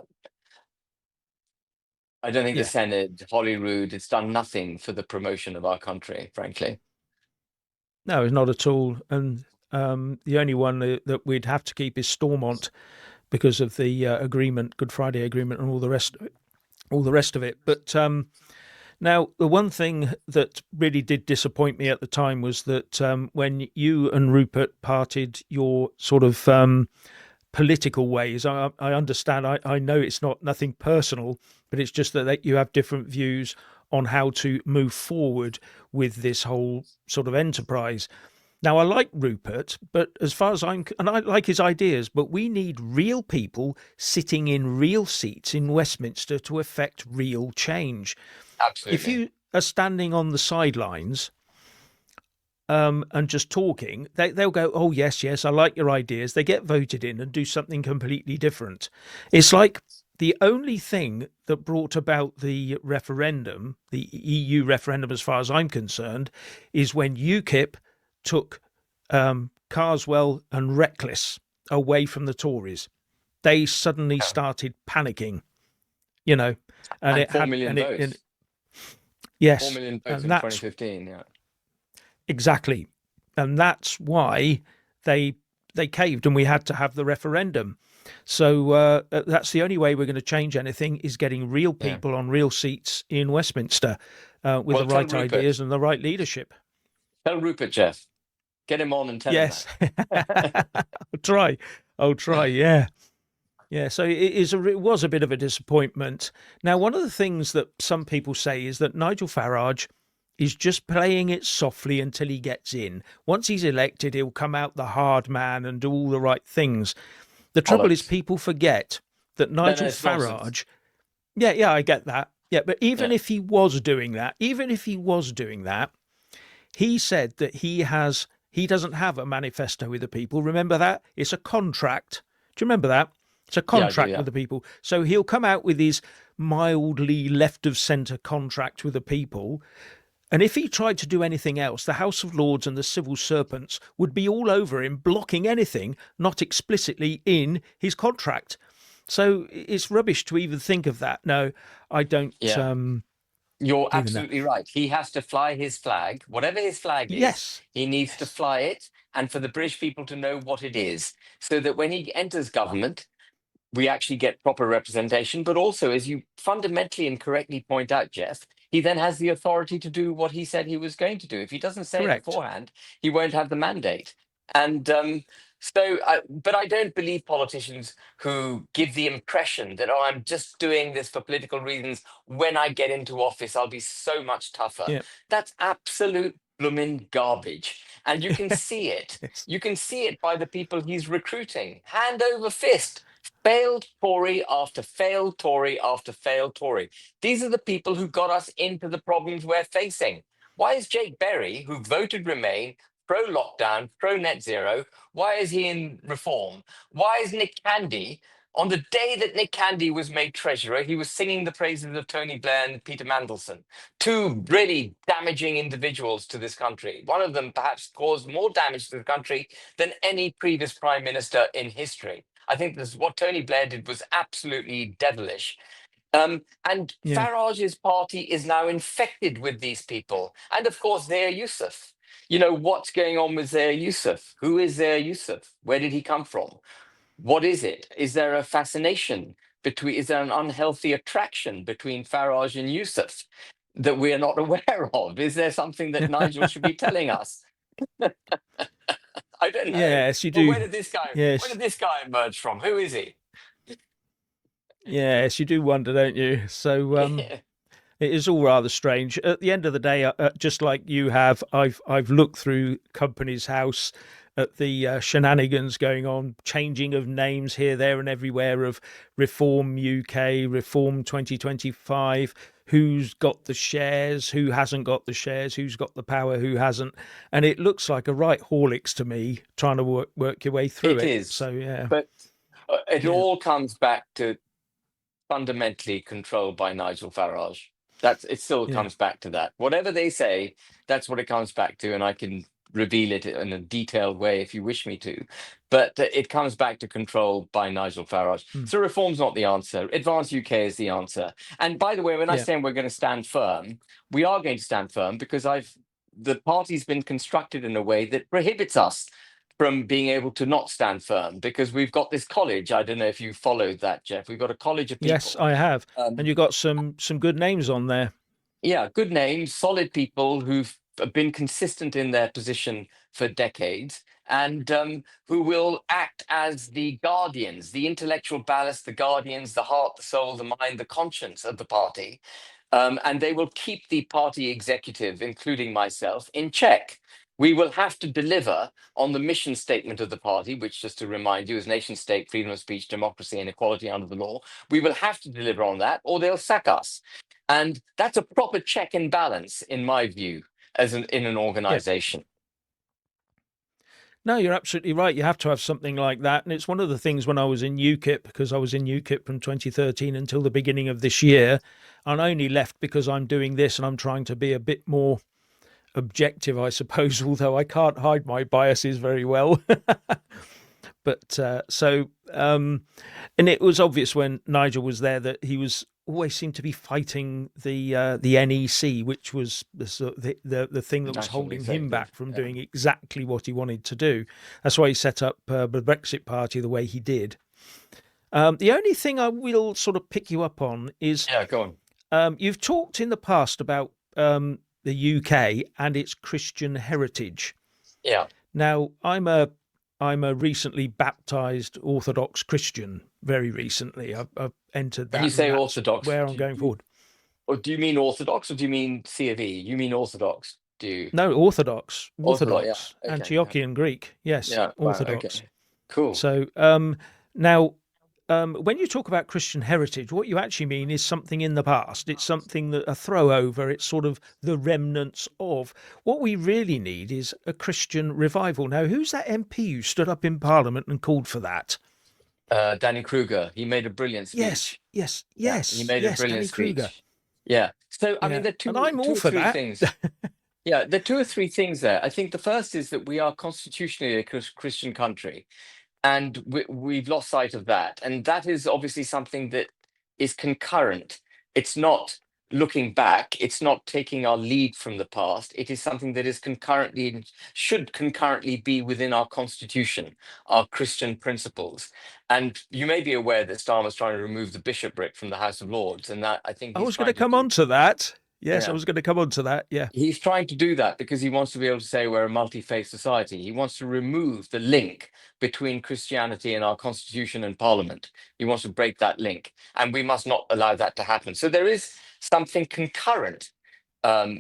don't think the Yeah. Senate, Holyrood, it's done nothing for the promotion of our country, frankly. No, it's not at all. And the only one that we'd have to keep is Stormont because of the agreement, Good Friday Agreement, and all the rest of it. But now, the one thing that really did disappoint me at the time was that when you and Rupert parted your sort of political ways, I understand. I know it's nothing personal, but it's just that you have different views on how to move forward with this whole sort of enterprise. Now, I like Rupert, but as far as and I like his ideas, but we need real people sitting in real seats in Westminster to effect real change. If Absolutely. you are standing on the sidelines and just talking, they'll go, oh, yes, yes, I like your ideas. They get voted in and do something completely different. It's like the only thing that brought about the referendum, the EU referendum, as far as I'm concerned, is when UKIP took Carswell and Reckless away from the Tories. They suddenly Yeah. started panicking, you know, and And it four had, million and votes. Four yes, million votes and in that's 2015. Yeah. exactly, and that's why they they caved, and we had to have the referendum. So that's the only way we're going to change anything is getting real Yeah. people on real seats in Westminster with Well, the tell right Rupert. ideas and the right leadership. Tell Rupert, Jeff. Get him on and tell him Yes, that. I'll try. I'll try. Yeah. Yeah, so it was a bit of a disappointment. Now, one of the things that some people say is that Nigel Farage is just playing it softly until he gets in. Once he's elected, he'll come out the hard man and do all the right things. The trouble is, Bollocks. people forget that No, no, Nigel it's nonsense. Farage. Yeah, yeah, I get that. Yeah, but even Yeah. if he was doing that, he said that he doesn't have a manifesto with the people. Remember that? It's a contract. Do you remember that? It's a Yeah, I do. contract Yeah. with the people. So he'll come out with his mildly left of centre contract with the people. And if he tried to do anything else, the House of Lords and the civil serpents would be all over him, blocking anything not explicitly in his contract. So it's rubbish to even think of that. No, I don't Yeah. You're believe in that. absolutely right. He has to fly his flag, whatever his flag is, Yes, he needs to yes, fly it, and for the British people to know what it is, so that when he enters government, we actually get proper representation. But also, as you fundamentally and correctly point out, Jeff, he then has the authority to do what he said he was going to do. If he doesn't say it correct. beforehand, he won't have the mandate. And but I don't believe politicians who give the impression that, oh, I'm just doing this for political reasons. When I get into office, I'll be so much tougher. Yeah, That's absolute blooming garbage. And you can see it. yes, You can see it by the people he's recruiting, hand over fist. Failed Tory after failed Tory after failed Tory. These are the people who got us into the problems we're facing. Why is Jake Berry, who voted Remain, pro lockdown, pro net zero, why is he in reform? Why is Nick Candy, on the day that Nick Candy was made treasurer, he was singing the praises of Tony Blair and Peter Mandelson, two really damaging individuals to this country. One of them perhaps caused more damage to the country than any previous prime minister in history. I think this what Tony Blair did was absolutely devilish. And yeah, Farage's party is now infected with these people. And of course, Zair Youssef. You know, what's going on with Zair Youssef? Who is Zair Youssef? Where did he come from? What is it? Is there a fascination between, is there an unhealthy attraction between Farage and Youssef that we are not aware of? Is there something that Nigel should be telling us? I don't know. yes. You Well, do. where Yes, did this guy emerge from? Who is he? yes. You do wonder, don't you? So, it is all rather strange. At the end of the day, just like you have, I've looked through Company's House at the shenanigans going on, changing of names here, there, and everywhere of Reform UK, Reform 2025. Who's got the shares? Who hasn't got the shares? Who's got the power? Who hasn't? And it looks like a right Horlicks to me, trying to work your way through It it. is. So yeah, But it yeah, all comes back to fundamentally controlled by Nigel Farage. That's it. Still yeah, comes back to that. Whatever they say, that's what it comes back to, and I can reveal it in a detailed way if you wish me to. But it comes back to control by Nigel Farage. mm, So reform's not the answer. Advance UK is the answer. And by the way, when I yeah, say we're going to stand firm, we are going to stand firm because I've the party's been constructed in a way that prohibits us from being able to not stand firm because we've got this college. I don't know if you followed that, Jeff. We've got a college of yes, people. I have, and Um, you got some good names on there. yeah, good names, solid people who've been consistent in their position for decades and who will act as the guardians, the intellectual ballast, the guardians, the heart, the soul, the mind, the conscience of the party. And they will keep the party executive, including myself, in check. We will have to deliver on the mission statement of the party, which, just to remind you, is nation state, freedom of speech, democracy, and equality under the law. We will have to deliver on that, or they'll sack us. And that's a proper check and balance, in my view, in an Yeah. organization. No, you're absolutely right. You have to have something like that. And it's one of the things when I was in UKIP, because I was in UKIP from 2013 until the beginning of this year. And I only left because I'm doing this and I'm trying to be a bit more objective, I suppose, although I can't hide my biases very well. But and it was obvious when Nigel was there that he was always seemed to be fighting the NEC, which was the thing The that was national holding him executive. back from Yeah. doing exactly what he wanted to do. That's why he set up the Brexit Party the way he did. The only thing I will sort of pick you up on is Yeah, go on. you've talked in the past about the UK and its Christian heritage. Yeah. Now, I'm a recently baptized Orthodox Christian. Very recently, I've entered When you that, and say that's orthodox, where I'm going forward. or do you mean orthodox or do you mean C of E? You mean orthodox? Do you? No, Orthodox, Orthodox, yeah. Orthodox, Okay. Yeah. Antiochian Greek. Yes, Yeah. Wow. Orthodox. Okay. Cool. So now, when you talk about Christian heritage, what you actually mean is something in the past. It's something that a throw over. It's sort of the remnants of. What we really need is a Christian revival. Now, who's that MP who stood up in Parliament and called for that? Danny Kruger. He made a brilliant Yes, speech. yes, Yeah, he yes, made a yes, brilliant Danny Kruger. speech. Yeah. So I mean, Yeah, there are and I'm two all or for three that. things. Yeah, there are two or three things there. I think the first is that we are constitutionally a Christian country. and we've lost sight of that. And that is obviously something that is concurrent. It's not looking back, it's not taking our lead from the past. It is something that is concurrently, should concurrently be within our constitution, our Christian principles. And you may be aware that Starmer's trying to remove the bishopric from the House of Lords, and that I think I he's was going to trying to come do. on to that. Yes, I Yeah. was going to come on to that. Yeah. He's trying to do that because he wants to be able to say we're a multi-faith society. He wants to remove the link between Christianity and our constitution and parliament. He wants to break that link, and we must not allow that to happen. So there is something concurrent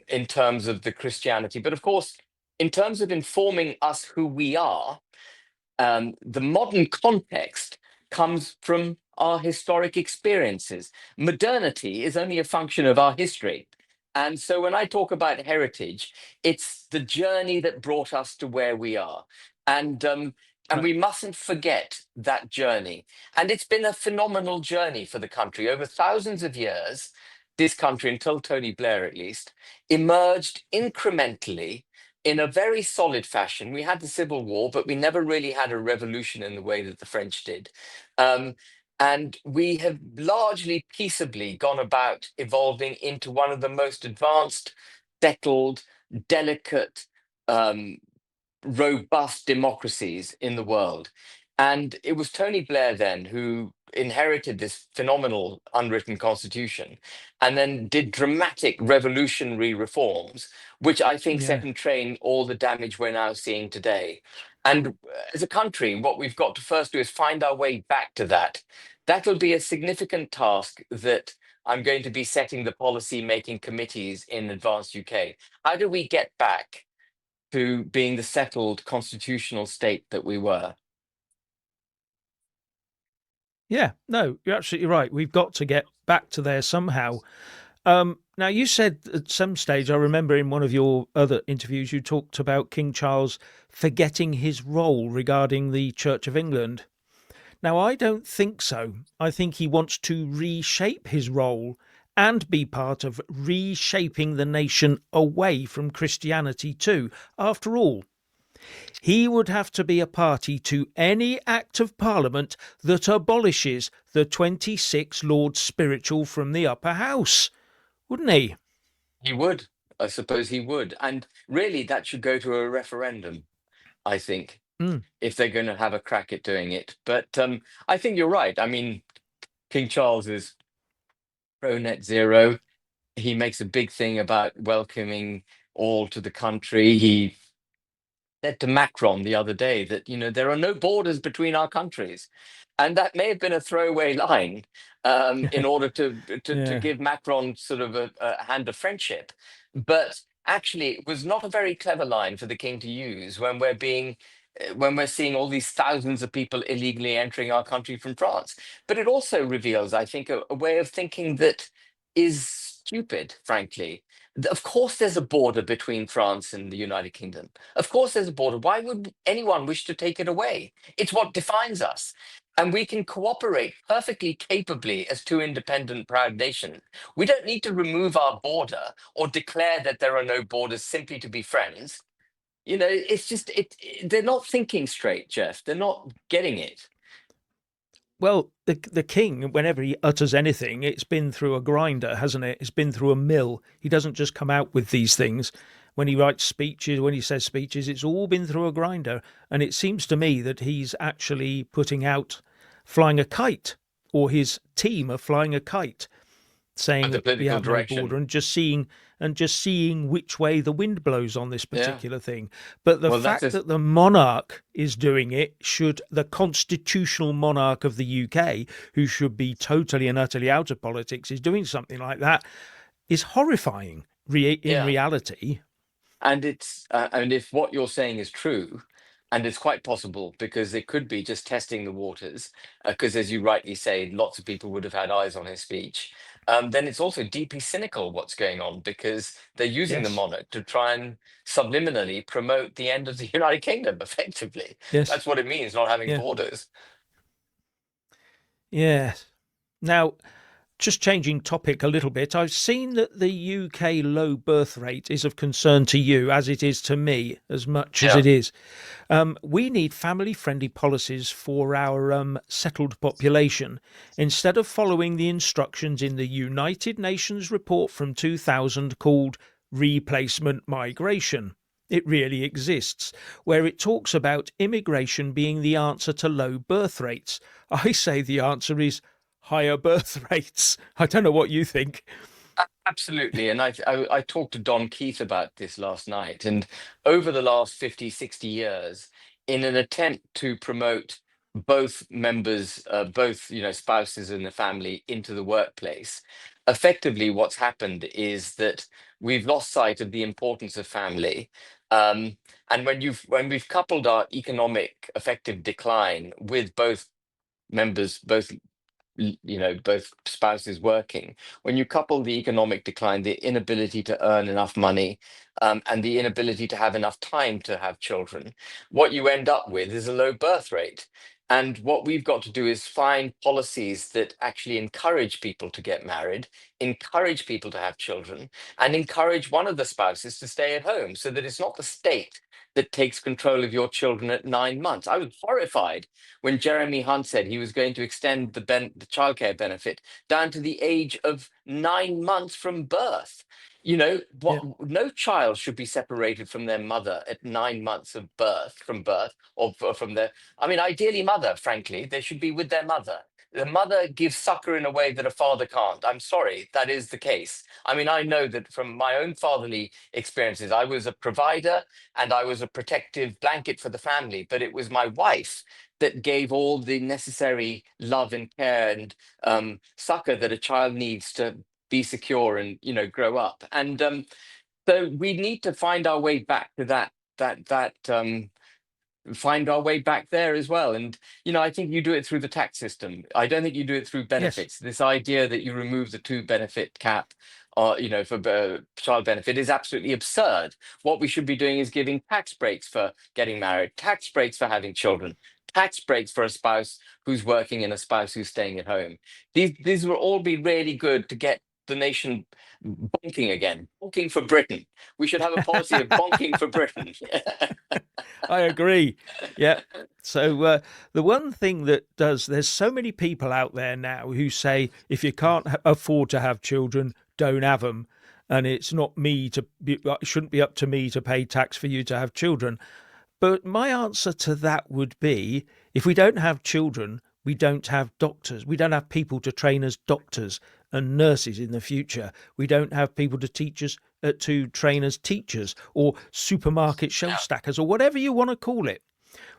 in terms of the Christianity. But of course, in terms of informing us who we are, the modern context comes from our historic experiences. Modernity is only a function of our history. And so when I talk about heritage, it's the journey that brought us to where we are. And Right. we mustn't forget that journey. And it's been a phenomenal journey for the country. Over thousands of years, this country, until Tony Blair at least, emerged incrementally in a very solid fashion. We had the Civil War, but we never really had a revolution in the way that the French did. Um, and we have largely peaceably gone about evolving into one of the most advanced, settled, delicate, um, robust democracies in the world. And it was Tony Blair then who inherited this phenomenal unwritten constitution and then did dramatic revolutionary reforms, which I think set Yeah. in train all the damage we're now seeing today. And as a country, what we've got to first do is find our way back to that. That'll be a significant task that I'm going to be setting the policy making committees in Advanced UK. How do we get back to being the settled constitutional state that we were? Yeah. No, you're absolutely right. We've got to get back to there somehow. Now, you said at some stage, I remember in one of your other interviews, you talked about King Charles forgetting his role regarding the Church of England. Now, I don't think so. I think he wants to reshape his role and be part of reshaping the nation away from Christianity too. After all, he would have to be a party to any act of parliament that abolishes the 26 Lords Spiritual from the upper house, wouldn't he? He would. I suppose he would. And really, that should go to a referendum, I think, Mm, if they're going to have a crack at doing it. But I think you're right. I mean, King Charles is pro net zero. He makes a big thing about welcoming all to the country. He said to Macron the other day that, there are no borders between our countries. And that may have been a throwaway line in order to yeah. give Macron sort of a hand of friendship. But actually, it was not a very clever line for the king to use when we're seeing all these thousands of people illegally entering our country from France. But it also reveals, I think, a way of thinking that is stupid, frankly. Of course, there's a border between France and the United Kingdom. Of course, there's a border. Why would anyone wish to take it away? It's what defines us. And we can cooperate perfectly capably as two independent, proud nations. We don't need to remove our border or declare that there are no borders simply to be friends. It's just they're not thinking straight, Jeff. They're not getting it. Well, the king, whenever he utters anything, it's been through a grinder, hasn't it? It's been through a mill. He doesn't just come out with these things. When he writes speeches, when he says speeches, it's all been through a grinder. And it seems to me that he's actually putting out flying a kite, or his team are flying a kite, saying The that we political have no direction. border, and just seeing which way the wind blows on this Yeah. particular thing. But the Well, that's fact a that the monarch is doing it, should the constitutional monarch of the UK, who should be totally and utterly out of politics, is doing something like that, is horrifying in yeah. reality. And if what you're saying is true, and it's quite possible because it could be just testing the waters, because as you rightly say, lots of people would have had eyes on his speech. Then it's also deeply cynical what's going on because they're using the Yes, monarch to try and subliminally promote the end of the United Kingdom. Effectively, yes, that's what it means not having yeah, borders. yes. Now, Just changing topic a little bit, I've seen that the UK low birth rate is of concern to you, as it is to me, as much as Yeah. it is. We need family friendly policies for our settled population. Instead of following the instructions in the United Nations report from 2000 called Replacement Migration, it really exists, where it talks about immigration being the answer to low birth rates. I say the answer is higher birth rates. I don't know what you think. Absolutely. And I talked to Don Keith about this last night. And over the last 50, 60 years, in an attempt to promote both members, both, spouses in the family into the workplace, effectively what's happened is that we've lost sight of the importance of family. Um, and when we've coupled our economic effective decline with both members, both spouses working, when you couple the economic decline, the inability to earn enough money, and the inability to have enough time to have children, what you end up with is a low birth rate. And what we've got to do is find policies that actually encourage people to get married, encourage people to have children, and encourage one of the spouses to stay at home, so that it's not the state that takes control of your children at 9 months. I was horrified when Jeremy Hunt said he was going to extend the childcare benefit down to the age of 9 months from birth. Yeah. No child should be separated from their mother at 9 months of birth, from birth, or from their, I mean, ideally mother, frankly, they should be with their mother. The mother gives succor in a way that a father can't. I'm sorry, that is the case. I mean, I know that from my own fatherly experiences, I was a provider and I was a protective blanket for the family, but it was my wife that gave all the necessary love and care and succor that a child needs to be secure and grow up. And so we need to find our way back to that find our way back there as well. And I think you do it through the tax system. I don't think you do it through Yes. benefits. This idea that you remove the two benefit cap, for child benefit is absolutely absurd. What we should be doing is giving tax breaks for getting married, tax breaks for having children, tax breaks for a spouse who's working and a spouse who's staying at home. These will all be really good to get the nation bonking again, bonking for Britain. We should have a policy of bonking for Britain. I agree. Yeah. So the one thing that does, there's so many people out there now who say if you can't afford to have children, don't have them, and it's not me to be, it shouldn't be up to me to pay tax for you to have children. But my answer to that would be if we don't have children, we don't have doctors. We don't have people to train as doctors and nurses in the future. We don't have people to teach us to train as teachers or supermarket shelf Yeah, stackers or whatever you want to call it.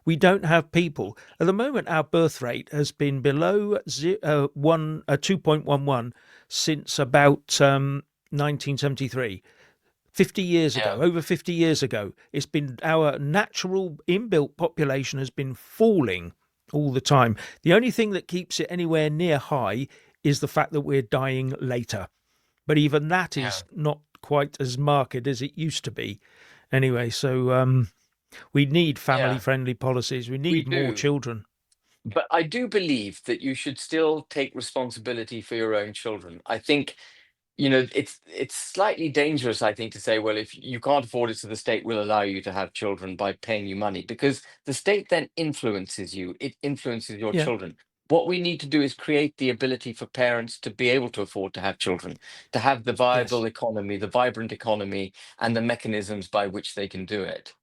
We don't have people. At the moment, our birth rate has been below 2.11 since about 1973. 50 years ago, yeah, over 50 years ago, it's been our natural inbuilt population has been falling all the time. The only thing that keeps it anywhere near high is the fact that we're dying later. But even that yeah, is not quite as marked as it used to be. Anyway, so we need family yeah. friendly policies. We We need more do. children. But I do believe that you should still take responsibility for your own children. I think, it's slightly dangerous, I think, to say, well, if you can't afford it, so the state will allow you to have children by paying you money, because the state then influences you. It influences your Yeah. children. What we need to do is create the ability for parents to be able to afford to have children, to have the viable Yes. economy, the vibrant economy, and the mechanisms by which they can do it.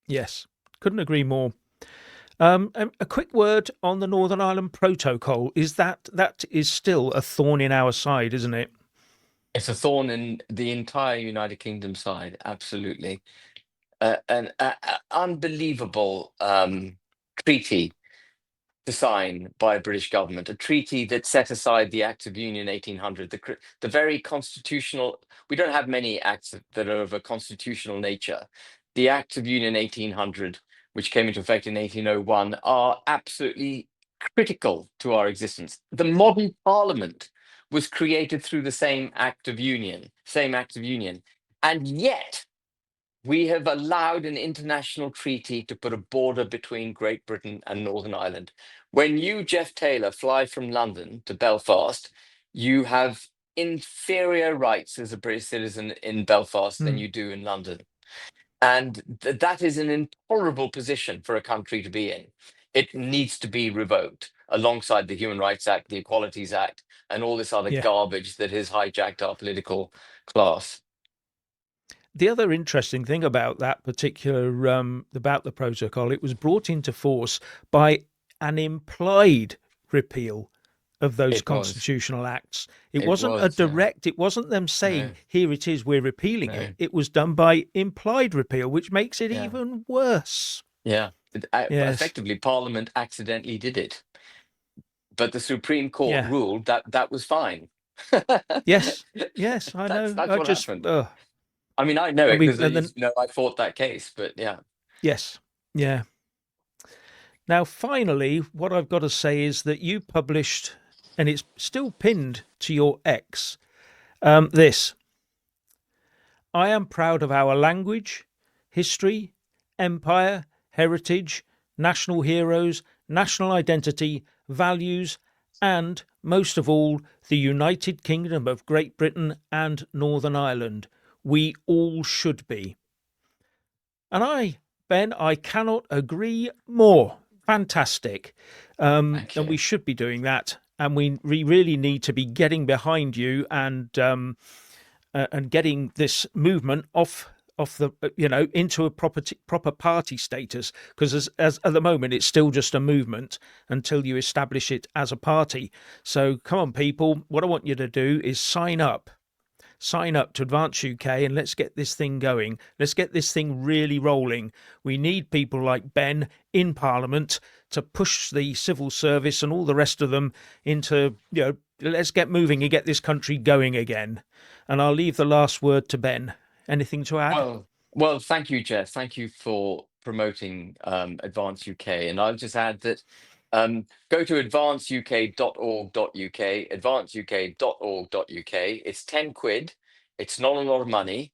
Yes. Couldn't agree more. A quick word on the Northern Ireland Protocol. Is that is still a thorn in our side, isn't it? It's a thorn in the entire United Kingdom side, absolutely. An unbelievable treaty to sign by a British government, a treaty that set aside the Acts of Union 1800, the very constitutional. We don't have many acts that are of a constitutional nature. The Acts of Union 1800, which came into effect in 1801, are absolutely critical to our existence. The modern Parliament was created through the same Act of Union, and yet We have allowed an international treaty to put a border between Great Britain and Northern Ireland. When you, Jeff Taylor, fly from London to Belfast, you have inferior rights as a British citizen in Belfast than Mm, you do in London. And that is an intolerable position for a country to be in. It needs to be revoked alongside the Human Rights Act, the Equalities Act, and all this other yeah. garbage that has hijacked our political class. The other interesting thing about that particular about the protocol, it was brought into force by an implied repeal of those It was. constitutional acts. It It wasn't a was. Yeah. direct, it wasn't them saying, No. here it is, we're repealing it. No. It was done by implied repeal, which makes it Yeah. even worse. Yeah. Yes. Effectively, Parliament accidentally did it, but the Supreme Court Yeah. ruled that that was fine. Yes. Yes, I know. That's I what just, happened. I mean, I know I it mean, because and then, I fought that case. But yeah. yes. Yeah. Now, finally, what I've got to say is that you published, and it's still pinned to your X, this: I am proud of our language, history, empire, heritage, national heroes, national identity, values, and, most of all, the United Kingdom of Great Britain and Northern Ireland. We all should be. And Ben, I cannot agree more. Fantastic. Thank And you. we should be doing that. And we really need to be getting behind you and getting this movement off the into a proper party status, because as at the moment it's still just a movement until you establish it as a party. So come on, people, what I want you to do is sign up to Advance UK, and let's get this thing going. Let's get this thing really rolling. We need people like Ben in Parliament to push the civil service and all the rest of them into, let's get moving and get this country going again. And I'll leave the last word to Ben. Anything to add? Thank you, Jeff. Thank you for promoting Advance UK. And I'll just add that go to advanceuk.org.uk, advanceuk.org.uk. It's 10 quid. It's not a lot of money.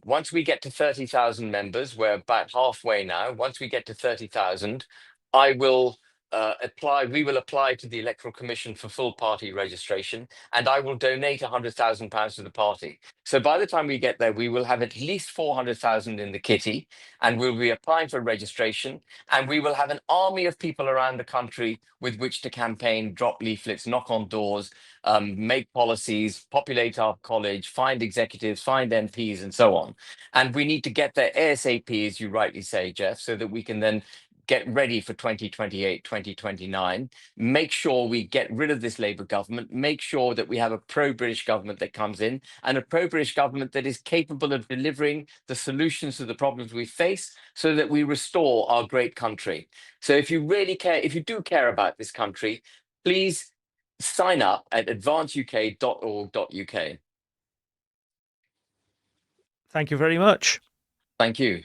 Once we get to 30,000 members, we're about halfway now. Once we get to 30,000, I will we will apply to the Electoral Commission for full party registration, and I will donate £100,000 to the party. So by the time we get there, we will have at least 400,000 in the kitty, and we'll be applying for registration. And we will have an army of people around the country with which to campaign, drop leaflets, knock on doors, make policies, populate our college, find executives, find MPs, and so on. And we need to get there ASAP, as you rightly say, Jeff, so that we can then get ready for 2028, 2029, make sure we get rid of this Labour government, make sure that we have a pro-British government that comes in, and a pro-British government that is capable of delivering the solutions to the problems we face so that we restore our great country. So if you really care, if you do care about this country, please sign up at advanceuk.org.uk. Thank you very much. Thank you.